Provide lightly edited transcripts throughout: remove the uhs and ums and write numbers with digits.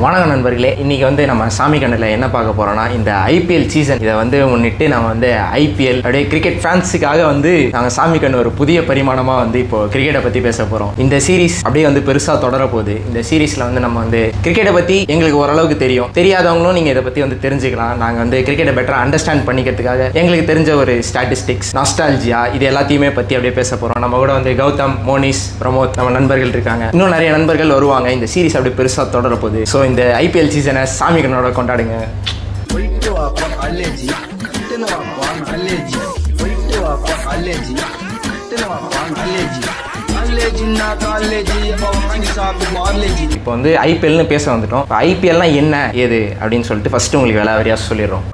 வணக்கம் நண்பர்களே, இன்றைக்கி வந்து நம்ம சாமி கண்ணில் என்ன பார்க்க போகிறோன்னா, இந்த ஐபிஎல் சீசன் இதை வந்து முன்னிட்டு நம்ம வந்து ஐபிஎல் அப்படியே கிரிக்கெட் ஃபேன்ஸுக்காக வந்து நாங்கள் சாமி கண்ணு ஒரு புதிய பரிமாணமாக வந்து இப்போது கிரிக்கெட்டை பற்றி பேச போகிறோம். இந்த சீரீஸ் அப்படியே வந்து பெருசாக தொடர போகுது. இந்த சீரீஸில் வந்து நம்ம வந்து கிரிக்கெட்டை பற்றி எங்களுக்கு ஓரளவுக்கு தெரியும், தெரியாதவங்களும் நீங்கள் இதை பற்றி வந்து தெரிஞ்சுக்கலாம். நாங்கள் வந்து கிரிக்கெட்டை பெட்டராக அண்டர்ஸ்டாண்ட் பண்ணிக்கிறதுக்காக எங்களுக்கு தெரிஞ்ச ஒரு ஸ்டாட்டிஸ்டிக்ஸ், நாஸ்டால்ஜியா, இது எல்லாத்தையுமே பற்றி அப்படியே பேச போகிறோம். நம்ம கூட வந்து கௌதம், மோனிஷ், பிரமோத் நம்ம நண்பர்கள் இருக்காங்க. இன்னும் நிறைய நண்பர்கள் வருவாங்க. இந்த சீரீஸ் அப்படியே பெருசாக தொடர போகுது. ஸோ இந்த ஐபிஎல் சீசனை சாமி கண்ணோட கொண்டாடுங்க. இப்போ வந்து ஐபிஎல்னு பேச வந்துட்டோம். ஐபிஎல்னா என்ன ஏது அப்படின்னு சொல்லிட்டு ஃபர்ஸ்ட் உங்களுக்கு விலாவரியா சொல்லிடுறோம்.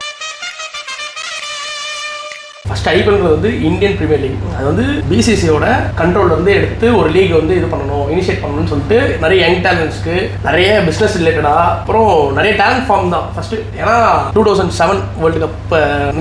ஃபர்ஸ்ட் ஐபிஎல்ங்கிறது வந்து இந்தியன் பிரீமியர் லீக். அது வந்து பிசிசியோட கண்ட்ரோல் வந்து எடுத்து ஒரு லீக் வந்து இது பண்ணணும், இனிஷியேட் பண்ணணும்னு சொல்லிட்டு நிறைய யங் டேலண்ட்ஸ்க்கு நிறைய பிஸ்னஸ் ரிலேட்டடாக அப்புறம் நிறைய டேலண்ட் ஃபார்ம் தான் ஃபர்ஸ்ட். ஏன்னா 2007 வேர்ல்டு கப்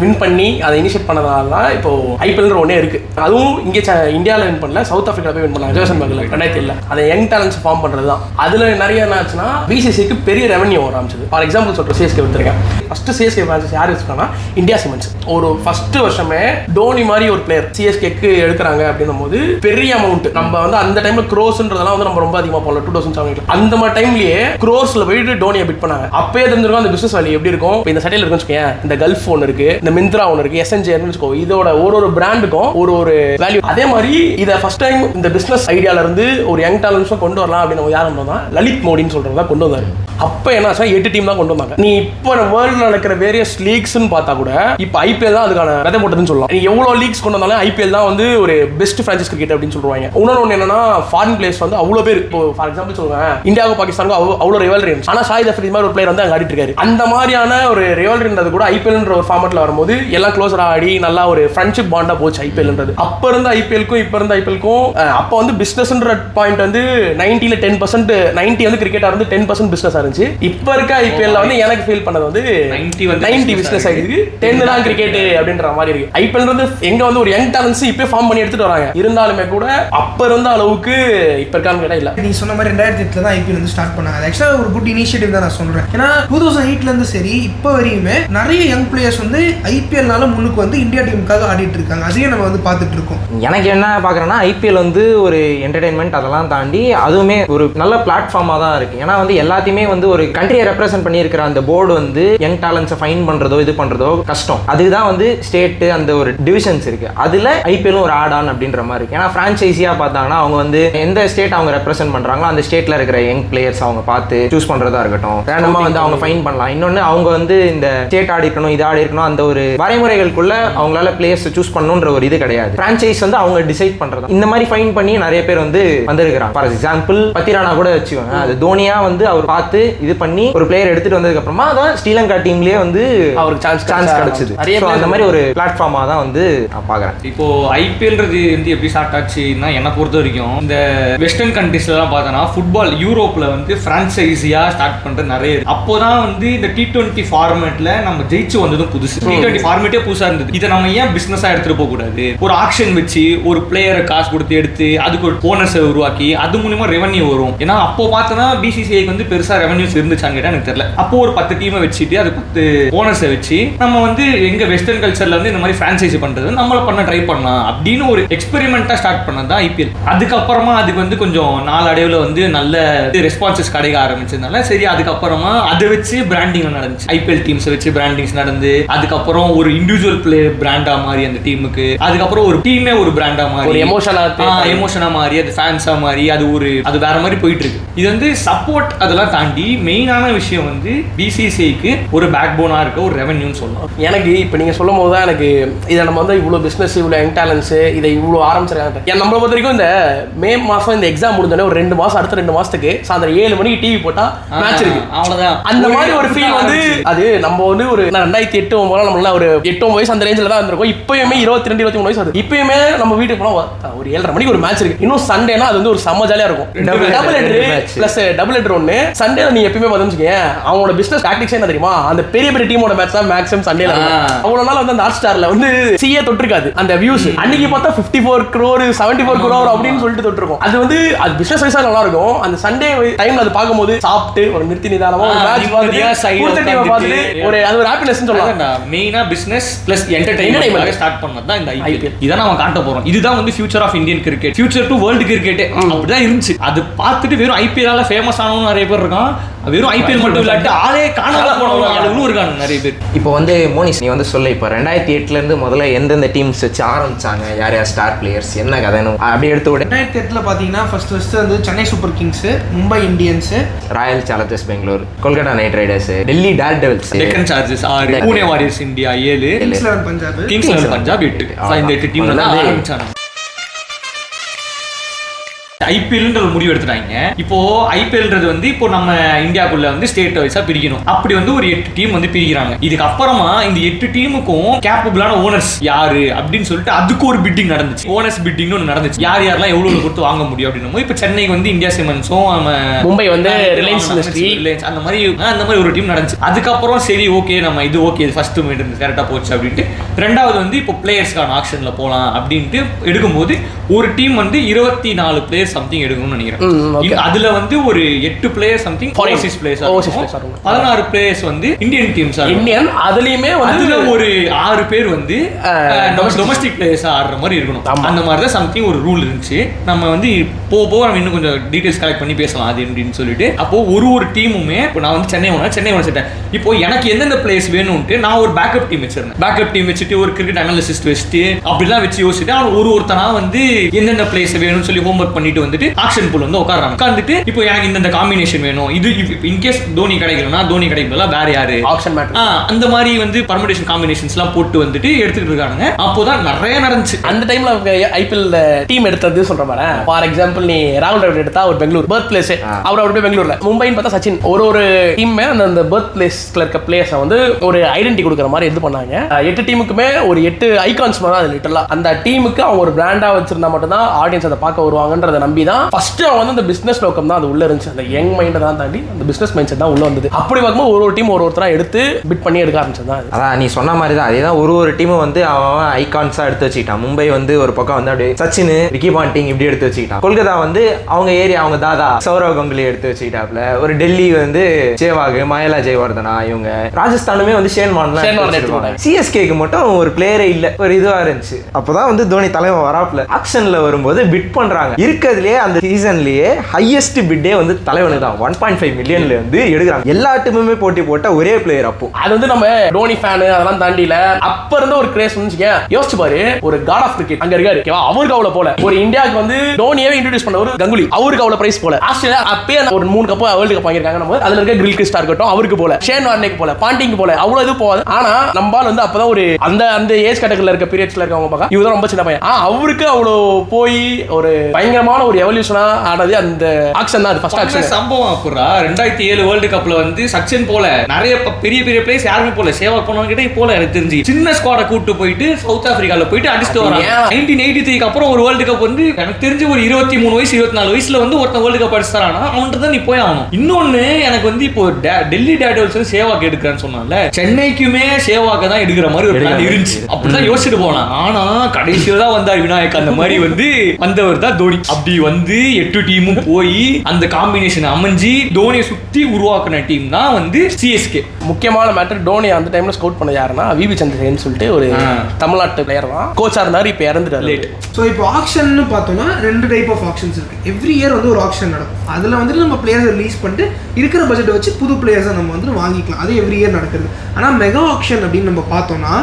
வின் பண்ணி அதை இனிஷியேட் பண்ணதால தான் இப்போ ஐபிஎல்ன்ற ஒன்றே இருக்கு. அதுவும் இங்கே இந்தியாவில் வின் பண்ணல, சவுத் ஆஃப்ரிக்கா போய் வின் பண்ணாங்க ஜோசன்பர்கில் 2007. அதை யங் டேலண்ட்ஸ் ஃபார்ம் பண்ணுறது தான். அதில் நிறைய என்ன ஆச்சுன்னா பிசிசிக்கு பெரிய ரெவன்யூ வர ஆரம்பிச்சது. ஃபார் எக்ஸாம்பிள் சொல்கிறேன், சிஎஸ்கே எடுத்துருக்கேன். ஃபர்ஸ்ட் சிஎஸ்கே பிரான்ச்சஸ் யார் வச்சுருக்காங்கன்னா இந்தியா சிமெண்ட்ஸ். ஒரு ஃபர்ஸ்ட் வருஷமே டோனி மாதிரி ஒரு பிளேயர் சிஎஸ்கேக்கு எடுக்கிறாங்க அப்படின்னும் போது பெரிய அமௌண்ட். நம்ம வந்து அந்த டைம்ல க்ரோஸ்ன்றதெல்லாம் வந்து நம்ம ரொம்ப அதிகமாக போகல. 2007 அந்த மாதிரி டைம்லயே க்ரோஸ்ல போயிட்டு டோனியை பிட் பண்ணாங்க. அப்பயே தெரிஞ்சிருக்கும் அந்த பிசினஸ் வேல்யூ எப்படி இருக்கும். இந்த சட்டையில் இருக்குன்னு வச்சுக்கோங்க, இந்த கல்ஃப் ஒன்று இருக்கு, இந்த மிந்த்ரா ஒன்று இருக்கு, எஸ்என்ஜேன்னு வச்சுக்கோ. இதோட ஒரு பிராண்டுக்கும் ஒரு வேல்யூ. அதே மாதிரி இதை ஃபர்ஸ்ட் டைம் இந்த பிசினஸ் ஐடியால இருந்து ஒரு யங் டேலண்ட்ஸும் கொண்டு வரலாம் அப்படின்னு யார் வந்தோம்னா லலித் மோடின்னு சொல்றதா கொண்டு வந்தாரு. அப்போ என்ன 8 டீம் தான் கொண்டு வந்தாங்க. நீ இப்போ வேர்ல்ட்ல நடக்கிற வேரியஸ் லீக்ஸ்ன்னு பார்த்தா கூட இப்போ ஐபிஎல் தான் அதுக்கான விதை போட்டதுன்னு சொல்லலாம். நீ எவ்வளோ லீக்ஸ் கொண்டு வந்தாலும் ஐபிஎல் தான் வந்து ஒரு பெஸ்ட் பிரான்ச்சைஸ் கிரிக்கெட் அப்படின்னு சொல்லுவாங்க. இன்னொன்று என்னன்னா ஃபாரின் பிளேயர்ஸ் வந்து அவ்வளோ பேர். இப்போ ஃபார் எக்ஸாம்பிள் சொல்லுவாங்க, இந்தியாவுக்கும் பாகிஸ்தானுக்கும் அவ்வளோ ரிவல்ரி இருந்துச்சு. ஆனால் ஷாஹித் அஃப்ரிதி மாதிரி ஒரு பிளேயர் வந்து அங்கே ஆடிட்டு இருக்காரு. அந்த மாதிரியான ஒரு ரிவல்ரின்றது கூட ஐபிஎல்ன்ற ஒரு ஃபார்மேட்ல வரும்போது எல்லாம் க்ளோஸராக ஆடி நல்லா ஒரு ஃப்ரெண்ட்ஷிப் பாண்டா போச்சு ஐபிஎல்ன்றது. அப்போ இருந்த ஐபிஎல்க்கும் இப்போ இருந்த ஐபிஎல்க்கும் அப்போ வந்து பிசினஸ்ன்ற பாயிண்ட் வந்து 90ல 10%, 90 வந்து கிரிக்கெட்டா இருந்து 10% பிசினஸ் இருந்துச்சு. இப்போ இருக்க ஐபிஎல்ல வந்து எனக்கு ஃபீல் பண்ணது வந்து 90 பிசினஸ் ஆயிருக்கு, 10 தான் கிரிக்கெட் அப்படின்ற மாதிரி இருக்கு. ஐபிஎல் எங்க வந்து ஒரு யங் டேலண்ட்ஸ் இப்போ ஃபார்ம் பண்ணி எடுத்துட்டு வராங்க. இருந்தாலுமே கூட அப்ப இருந்த அளவுக்கு இப்ப இருக்கான்னு கேட்டா இல்ல. நீ சொன்ன மாதிரி 2008 தான் ஐபிஎல் வந்து ஸ்டார்ட் பண்ணாங்க. அது ஆக்சுவலா ஒரு குட் இனிஷியேட்டிவ் தான் நான் சொல்றேன். ஏன்னா 2008ல இருந்து சரி இப்போ வரையுமே நிறைய யங் பிளேயர்ஸ் வந்து ஐபிஎல்னால முன்னுக்கு வந்து இந்தியா டீமுக்காக ஆடிட்டு இருக்காங்க. அதையும் நம்ம வந்து பார்த்துட்டு இருக்கோம். எனக்கு என்ன பார்க்குறேன்னா, ஐபிஎல் வந்து ஒரு என்டர்டைன்மெண்ட் அதெல்லாம் தாண்டி அதுவுமே ஒரு நல்ல பிளாட்ஃபார்மாக தான் இருக்குது. ஏன்னா வந்து எல்லாத்தையுமே வந்து ஒரு கண்ட்ரியை ரெப்ரசென்ட் பண்ணியிருக்கிற அந்த போர்டு வந்து யங் டேலண்ட்ஸை ஃபைன் பண்ணுறதோ இது பண்ணுறதோ கஷ்டம். அதுதான் வந்து ஸ்டேட்டு அந்த ஒரு டிவிஷன்ஸ் இருக்குது. அதில் ஐபிஎல்லும் ஒரு ஆட் ஆன் அப்படின்ற மாதிரி இருக்குது. ஏன்னா ஃப்ரான்ச்சைஸியாக பார்த்தாங்கன்னா அவங்க வந்து எந்த ஸ்டேட் அவங்க ரெப்ரசென்ட் பண்ணுறாங்களோ அந்த ஸ்டேட்டில் இருக்கிற யங் பிளேயர்ஸ் அவங்க பார்த்து சூஸ் பண்ணுறதா இருக்கட்டும். ரேண்டமாக வந்து அவங்க ஃபைன் பண்ணலாம். இன்னொன்று அவங்க வந்து இந்த ஸ்டேட் ஆடி இருக்கணும், இது ஆடி இருக்கணும், அந்த ஒரு வரைமுறைகளுக்குள்ள அவங்களால பிளேயர்ஸ் சூஸ் பண்ணணுன்ற ஒரு இது கிடையாது. ஃப்ரான்ச்சைஸ் வந்து அவங்க டிசைட் பண்ணுறது. இந்த மாதிரி ஃபைன் பண்ணி நிறைய பேர் வந்து வந்திருக்கிறாங்க. ஃபார் எக்ஸாம்பிள் பத்திரானா கூட வச்சுக்கோங்க. அது தோனியா வந்து அவர் பார்த்து இது பண்ணி ஒரு பிளேயர் எடுத்துட்டு வந்ததுக்கு அப்புறமா தான் ஸ்ரீலங்கா டீம்லயே வந்து அவருக்கு சான்ஸ் கிடைச்சது. அந்த மாதிரி ஒரு பிளாட்ஃபார்மா தான் வந்து நான் பாக்குறேன். இப்போ ஐபிஎல்ன்றது வந்து எப்படி ஸ்டார்ட் ஆச்சுன்னா, என்னை பொறுத்த வரைக்கும் இந்த வெஸ்டர்ன் கண்ட்ரீஸ்லாம் பார்த்தோன்னா ஃபுட்பால் யூரோப்ல வந்து பிரான்சைஸியா ஸ்டார்ட் பண்றது நிறைய. அப்போதான் வந்து இந்த T20 ஃபார்மேட்ல நம்ம ஜெயிச்சு வந்ததும் புதுசு. T20 ஃபார்மேட்டே புதுசா இருந்தது. இதை நம்ம ஏன் பிசினஸா எடுத்துட்டு போக கூடாது? ஒரு ஆக்ஷன் வச்சு ஒரு பிளேயரை காசு கொடுத்து எடுத்து அதுக்கு ஒரு போனஸை உருவாக்கி அது மூலமா ரெவன்யூ வரும். ஏன்னா அப்போ பார்த்தோன்னா பிசிசிஐக்கு வந்து பெருசா ரெவன்யூஸ் இருந்துச்சான்னு கேட்டா எனக்கு தெரியல. அப்போ ஒரு 10 டீமை வச்சுட்டு அது 10 போனஸை வச்சு நம்ம வந்து எங்க வெஸ்டர்ன் கல்ச்சர்ல வந்து இந்த மாதிரி பிரான்சைசி பண்றது நம்மள பண்ண ட்ரை பண்ணலாம் அப்படின்னு ஒரு எக்ஸ்பெரிமெண்டா ஸ்டார்ட் பண்ணது தான் ஐபிஎல். அதுக்கப்புறமா அதுக்கு வந்து கொஞ்சம் நாளடைவில் வந்து நல்ல ரெஸ்பான்சஸ் கிடைக்க ஆரம்பிச்சதுனால சரி, அதுக்கப்புறமா அதை வச்சு பிராண்டிங் நடந்துச்சு. ஐபிஎல் டீம்ஸ் வச்சு பிராண்டிங்ஸ் நடந்து அதுக்கப்புறம் ஒரு இண்டிவிஜுவல் பிளே பிராண்டா மாறி அந்த டீமுக்கு, அதுக்கப்புறம் ஒரு டீமே ஒரு பிராண்டா மாறி ஒரு எமோஷனா மாறி அது ஃபேன்ஸா மாறி அது வேற மாதிரி போயிட்டு இருக்கு. இது வந்து சப்போர்ட் அதெல்லாம் தாண்டி மெயினான விஷயம் வந்து பிசிசிஐக்கு ஒரு பேக் போனா இருக்க ஒரு ரெவன்யூன்னு சொல்லலாம். எனக்கு இப்போ நீங்க சொல்லும் போது தான் எனக்கு இதை நம்ம வந்து இவ்வளோ பிஸ்னஸ், இவ்வளோ யங் டேலண்ட்ஸ் இதை இவ்வளோ ஆரம்பிச்சிருக்காங்க. நம்மளை பொறுத்த வரைக்கும் இந்த மே மாதம் இந்த எக்ஸாம் முடிஞ்சோடனே ஒரு 2 மாதம் அடுத்த 2 மாதத்துக்கு சாயந்தரம் 7 மணிக்கு டிவி போட்டா மேட்ச் இருக்கு. அவ்வளோதான். அந்த மாதிரி ஒரு ஃபீல் வந்து அது நம்ம வந்து ஒரு 2008 9 நம்மளாம் ஒரு 8 வயசு அந்த ரேஞ்சில் தான் இருந்திருக்கும். இப்பயுமே 22 23 வயசு ஆகுது. இப்பயுமே நம்ம வீட்டுக்கு போனால் ஒரு 7:30 மணிக்கு ஒரு மேட்ச் இருக்கு. இன்னும் சண்டேனா அது வந்து ஒரு செம்ம ஜாலியாக இருக்கும். Double header plus double header ஒன்று சண்டேல நீ எப்பயுமே பார்த்துச்சுக்கேன். அவங்களோட பிசினஸ் டாக்டிக்ஸ் என்ன தெரியுமா, அந்த பெரிய பெரிய டீமோட மேட்ச் தான் மேக்ஸிமம் சண்டேல. அவ்வளோ நாள் வந்து அந்த ஹாட் ஸ்டார்ல வந்து வந்து சிஏ தொட்டிருக்காது அந்த வியூஸ். அன்னைக்கு பார்த்தா 54 crore 74 crore அப்படின்னு சொல்லிட்டு தொட்டிருக்கும். அது வந்து அது பிசினஸ் வைஸா நல்லா இருக்கும். அந்த சண்டே டைம்ல அது பார்க்கும்போது சாப்பிட்டு ஒரு நிறுத்தி நிதானமா ஒரு மேட்ச் பார்த்துட்டு ஒரு அது ஒரு ஹாப்பினஸ் சொல்லலாம். மெயினா பிசினஸ் பிளஸ் என்டர்டெயின்மென்ட் ஸ்டார்ட் பண்ணது தான் இந்த ஐபிஎல். இதான் நம்ம காட்ட போறோம். இதுதான் வந்து future of Indian cricket, future to world cricket அப்படிதான் இருந்துச்சு. அது பார்த்துட்டு வெறும் ஐபிஎல் ஃபேமஸ் ஆனவங்க நிறைய பேர் இருக்கான். வெறும் ஐபிஎல் மட்டும் இல்லாட்டி ஆளே காணாம போனவங்க ஆளுங்களும் இருக்காங்க நிறைய பேர். இப்போ வந்து மோனிஷ் நீ வந்து சொல்ல, இப்போ 2008 இருந்து முதல்ல எந்தெந்த டீம்ஸ் வச்சு ஆரம்பிச்சாங்க, யார் யார் ஸ்டார் பிளேயர்ஸ், என்ன கதைன்னு அப்படி எடுத்து விட. 2008 பார்த்தீங்கன்னா ஃபர்ஸ்ட் வந்து Chennai super kings, Mumbai Indians, royal challengers Bangalore, Kolkata knight riders, Delhi daredevils, Deccan chargers 6, Pune warriors India 7, kings 11 Punjab, kings 11 Punjab 8. இந்த 8 டீம் தான் ஆரம்பிச்சாங்க. ஐபிஎல்ன்ற ஒரு முடிவு எடுத்துட்டாங்க. இப்போ ஐபிஎல்ன்றது வந்து இப்போ நம்ம இந்தியாக்குள்ள வந்து ஸ்டேட் வைஸா பிரிக்கணும். அப்படி வந்து ஒரு 8 டீம் வந்து பிரிக்கிறாங்க. இதுக்கு அப்புறமா இந்த 8 டீமுக்கும் கேப்பபிளான ஓனர்ஸ் யாரு அப்படின்னு சொல்லிட்டு அதுக்கு ஒரு பிட்டிங் நடந்துச்சு. ஓனர்ஸ் பிட்டிங்னு ஒன்று நடந்துச்சு. யார் யாரெல்லாம் எவ்வளவு கொடுத்து வாங்க முடியும் அப்படின்னு. இப்போ சென்னைக்கு வந்து இந்தியா சிமெண்ட்ஸும் மும்பை வந்து ரிலையன்ஸ் அந்த மாதிரி ஒரு டீம் நடந்துச்சு. அதுக்கப்புறம் சரி ஓகே நம்ம இது ஓகே ஃபர்ஸ்ட் கரெக்டா போச்சு அப்படின்ட்டு. ரெண்டாவது வந்து இப்போ பிளேயர்ஸ்க்கான ஆக்ஷன்ல போலாம் அப்படின்ட்டு எடுக்கும்போது ஒரு டீம் வந்து 24 பிளேயர்ஸ் சம்திங் எடுக்கணும்னு நினைக்கிறேன். அதுல வந்து ஒரு 8 players something Overseas players, 16 players வந்து இந்தியன் டீம்ஸ் இந்தியன். அதுலயுமே அதுல ஒரு 6 பேர் வந்து டொமஸ்டிக் பிளேயர்ஸ் ஆடுற மாதிரி இருக்கணும். அந்த மாதிரி தான் சம்திங் ஒரு ரூல் இருந்துச்சு. நம்ம வந்து போக நம்ம இன்னும் கொஞ்சம் டீடைல்ஸ் கலெக்ட் பண்ணி பேசலாம் அது அப்படின்னு சொல்லிட்டு. அப்போ ஒரு டீமுமே இப்போ நான் வந்து சென்னை வச்சுட்டேன். இப்போ எனக்கு எந்தெந்த பிளேயர்ஸ் வேணும்ட்டு நான் ஒரு பேக்கப் டீம் வச்சிருந்தேன். பேக்கப் டீம் வச்சுட்டு ஒரு கிரிக்கெட் அனாலிசிஸ்ட் வச்சுட்டு அப்படிலாம் வச்சு யோசிச்சுட்டு அவன் ஒருத்தனா வந்து எந்தெந்த பிளேயர்ஸ் வேணும்னு சொல்லி ஹோம்வொர்க் பண்ணிட்டு வந்துட்டு ஆக்ஷன் பூல் வந்து உட்காந்துட்டு இப்போ எனக்கு இந்த காம்பினேஷன் வேணும், இது இன்கேஸ் தோனி கிடைக்கலன்னா தோனி கிடைக்கலாம் வேற யாரு ஆக்ஷன் மேட்டர் அந்த மாதிரி வந்து பர்முடேஷன் காம்பினேஷன்ஸ் எல்லாம் போட்டு வந்துட்டு எடுத்துட்டு இருக்காங்க. அப்போதான் நிறைய நடந்துச்சு. அந்த டைம்ல ஐபிஎல் டீம் எடுத்தது சொல்ற மாதிரி. ஃபார் எக்ஸாம்பிள் நீ ராகுல் டிராவிட் எடுத்தா ஒரு பெங்களூர் பர்த் பிளேஸ், அவர் அப்படியே பெங்களூர்ல. மும்பைன்னு பார்த்தா சச்சின். ஒரு டீம் அந்த பர்த் பிளேஸ்ல இருக்க பிளேயர்ஸை வந்து ஒரு ஐடென்டி கொடுக்குற மாதிரி இது பண்ணாங்க. 8 டீமுக்குமே ஒரு 8 ஐகான்ஸ் மாதிரி அது லிட்டரலா அந்த டீமுக்கு அவங்க ஒரு பிராண்டா வச்சிருந்தா மட்டும் தான் ஆடியன்ஸ் அதை பார்க்க வருவாங்கன்றத நம்பி தான் ஃபர்ஸ்ட் அவன் வந்து அந்த பிசினஸ் நோக்கம் தான் அது உள்ள இருந்துச்சு. அந்த யங் மைண்டை தான் தாண்டி அந்த பிசினஸ் மைண்ட் செட் தான் உள்ள வந்தது. அப்படி பார்க்கும்போது ஒரு டீம் ஒருத்தரா எடுத்து பிட் பண்ணி எடுக்க ஆரம்பிச்சது தான். அதான் நீ சொன்ன மாதிரி தான். அதேதான் ஒரு டீமும் வந்து அவன் ஐகான்ஸா எடுத்து வச்சுக்கிட்டான். மும்பை வந்து ஒரு பக்கம் வந்து அப்படியே சச்சின், ரிக்கி பாண்டிங் இப்படி எடுத்து வச்சுக்கிட்டான். கொல்கத்தா வந்து அவங்க ஏரியா அவங்க தாதா சௌரவ் கங்குலி எடுத்து வச்சுக்கிட்டாப்ல. ஒரு டெல்லி வந்து சேவாக், மயலா ஜெயவர்தனா, இவங்க ராஜஸ்தானுமே வந்து ஷேன்வான் எடுத்துக்கிட்டாங்க. சிஎஸ்கேக்கு மட்டும் ஒரு பிளேயரே இல்ல, ஒரு இதுவா இருந்துச்சு. அப்பதான் வந்து தோனி தலைவன் வராப்ல ஆக்ஷன்ல வரும்போது பிட் பண்றாங்க. இருக்கிறதுலயே அந்த சீசன்லயே ஹையஸ்ட் பிட்டே வந்து தலைவனுக்கு தான் 1.5 மில்லியன்ல வந்து எடுக்கிறாங்க. எல்லா டீமுமே போட்டி போட்ட ஒரே பிளேயர். அப்போ அது வந்து நம்ம டோனி ஃபேன் அதெல்லாம் தாண்டில அப்ப இருந்த ஒரு கிரேஸ் வந்து யோசிச்சு பாரு. ஒரு காட் ஆஃப் கிரிக்கெட் அங்க இருக்காரு, அவருக்கு அவ்வளவு போல. ஒரு இந்தியாவுக்கு வந்து டோனியாவே இன்ட்ரோடியூஸ் பண்ண ஒரு கங்குலி, அவருக்கு அவ்வளவு பிரைஸ் போல. ஆஸ்திரேலியா அப்பயே ஒரு 3 கப் வேர்ல்டு கப் வாங்கிருக்காங்க. நம்ம அதுல இருக்க கிரில் கிறிஸ்டா இருக்கட்டும் அவருக்கு போல, ஷேன் வார்னேக்கு போல, பாண்டிங்க்கு போல அவ்வளவு இது போகாது. ஆனா நம்மால் வந்து அப்பதான் ஒரு அந்த ஏஜ் கேட்டகரியில இருக்க பீரியட்ஸ்ல இருக்கவங்க பார்க்க இவதான் ரொம்ப சின்ன பையன். அவருக்கு அவ்வளவு போய் ஒரு பயங்கரமான ஒரு எவல்யூஷனா ஆனது அந்த ஆக்ஷன் தான். ஃபர்ஸ்ட் ஆக்ஷன் சம்பவம். அப்புறம் 2007 வேர்ல்டு கப்ல வந்து சச்சின் போல நிறைய பெரிய பிளேயர்ஸ் யாருமே போல சேவா பண்ணவங்க கிட்ட போல எனக்கு தெரிஞ்சு சின்ன ஸ்குவாட கூட்டு போயிட்டு சவுத் ஆப்பிரிக்கால போயிட்டு அடிச்சுட்டு வராங்க. 1983 அப்புறம் ஒரு வேர்ல்டு கப் வந்து எனக்கு தெரிஞ்சு ஒரு 23 வயசு 24 வயசுல வந்து ஒருத்தன் வேர்ல்டு கப் அடிச்சாரானா அவன்கிட்ட தான் நீ போய் ஆகணும். இன்னொன்னு எனக்கு வந்து இப்போ டெல்லி டேர்டெவில்ஸ் சேவாக்கு எடுக்கிறேன்னு சொன்னால சென்னைக்குமே சேவாக்க தான் எடுக்கிற மாதிரி ஒரு பிளான் இருந்துச்சு. அப்படிதான் யோசிச்சுட்டு போனான். ஆனா கடைசியில தான் வந்தார் விநாயக். அந்த மாதிரி வந்து வந்தவர் தான் தோனி. அப்படி வந்து 8 டீமும் போய் அந்த காம்பினேஷன் அமைஞ்சி தோனியை சுத்தி உருவாக்குன டீம் தான் வந்து சிஎஸ்கே. முக்கியமான மேட்டர் டோனி அந்த டைம்ல ஸ்கவுட் பண்ண யாருன்னா விபி சந்திரன் சொல்லிட்டு ஒரு தமிழ்நாட்டு பிளேயர் தான். கோச்சா இருந்தாரு, இப்போ இறந்துட்டாரு லேட். ஸோ இப்போ ஆக்ஷன் பார்த்தோம்னா 2 டைப் ஆஃப் ஆக்ஷன்ஸ் இருக்கு. எவ்ரி இயர் வந்து ஒரு ஆக்ஷன் நடக்கும். அதில் வந்துட்டு நம்ம பிளேயர்ஸை ரிலீஸ் பண்ணிட்டு இருக்கிற பட்ஜெட்டை வச்சு புது பிளேயர்ஸை நம்ம வந்து வாங்கிக்கலாம். அது எவ்ரி இயர் நடக்குது. ஆனால் மெகா ஆக்ஷன் அப்படின்னு நம்ம பார்த்தோம்னா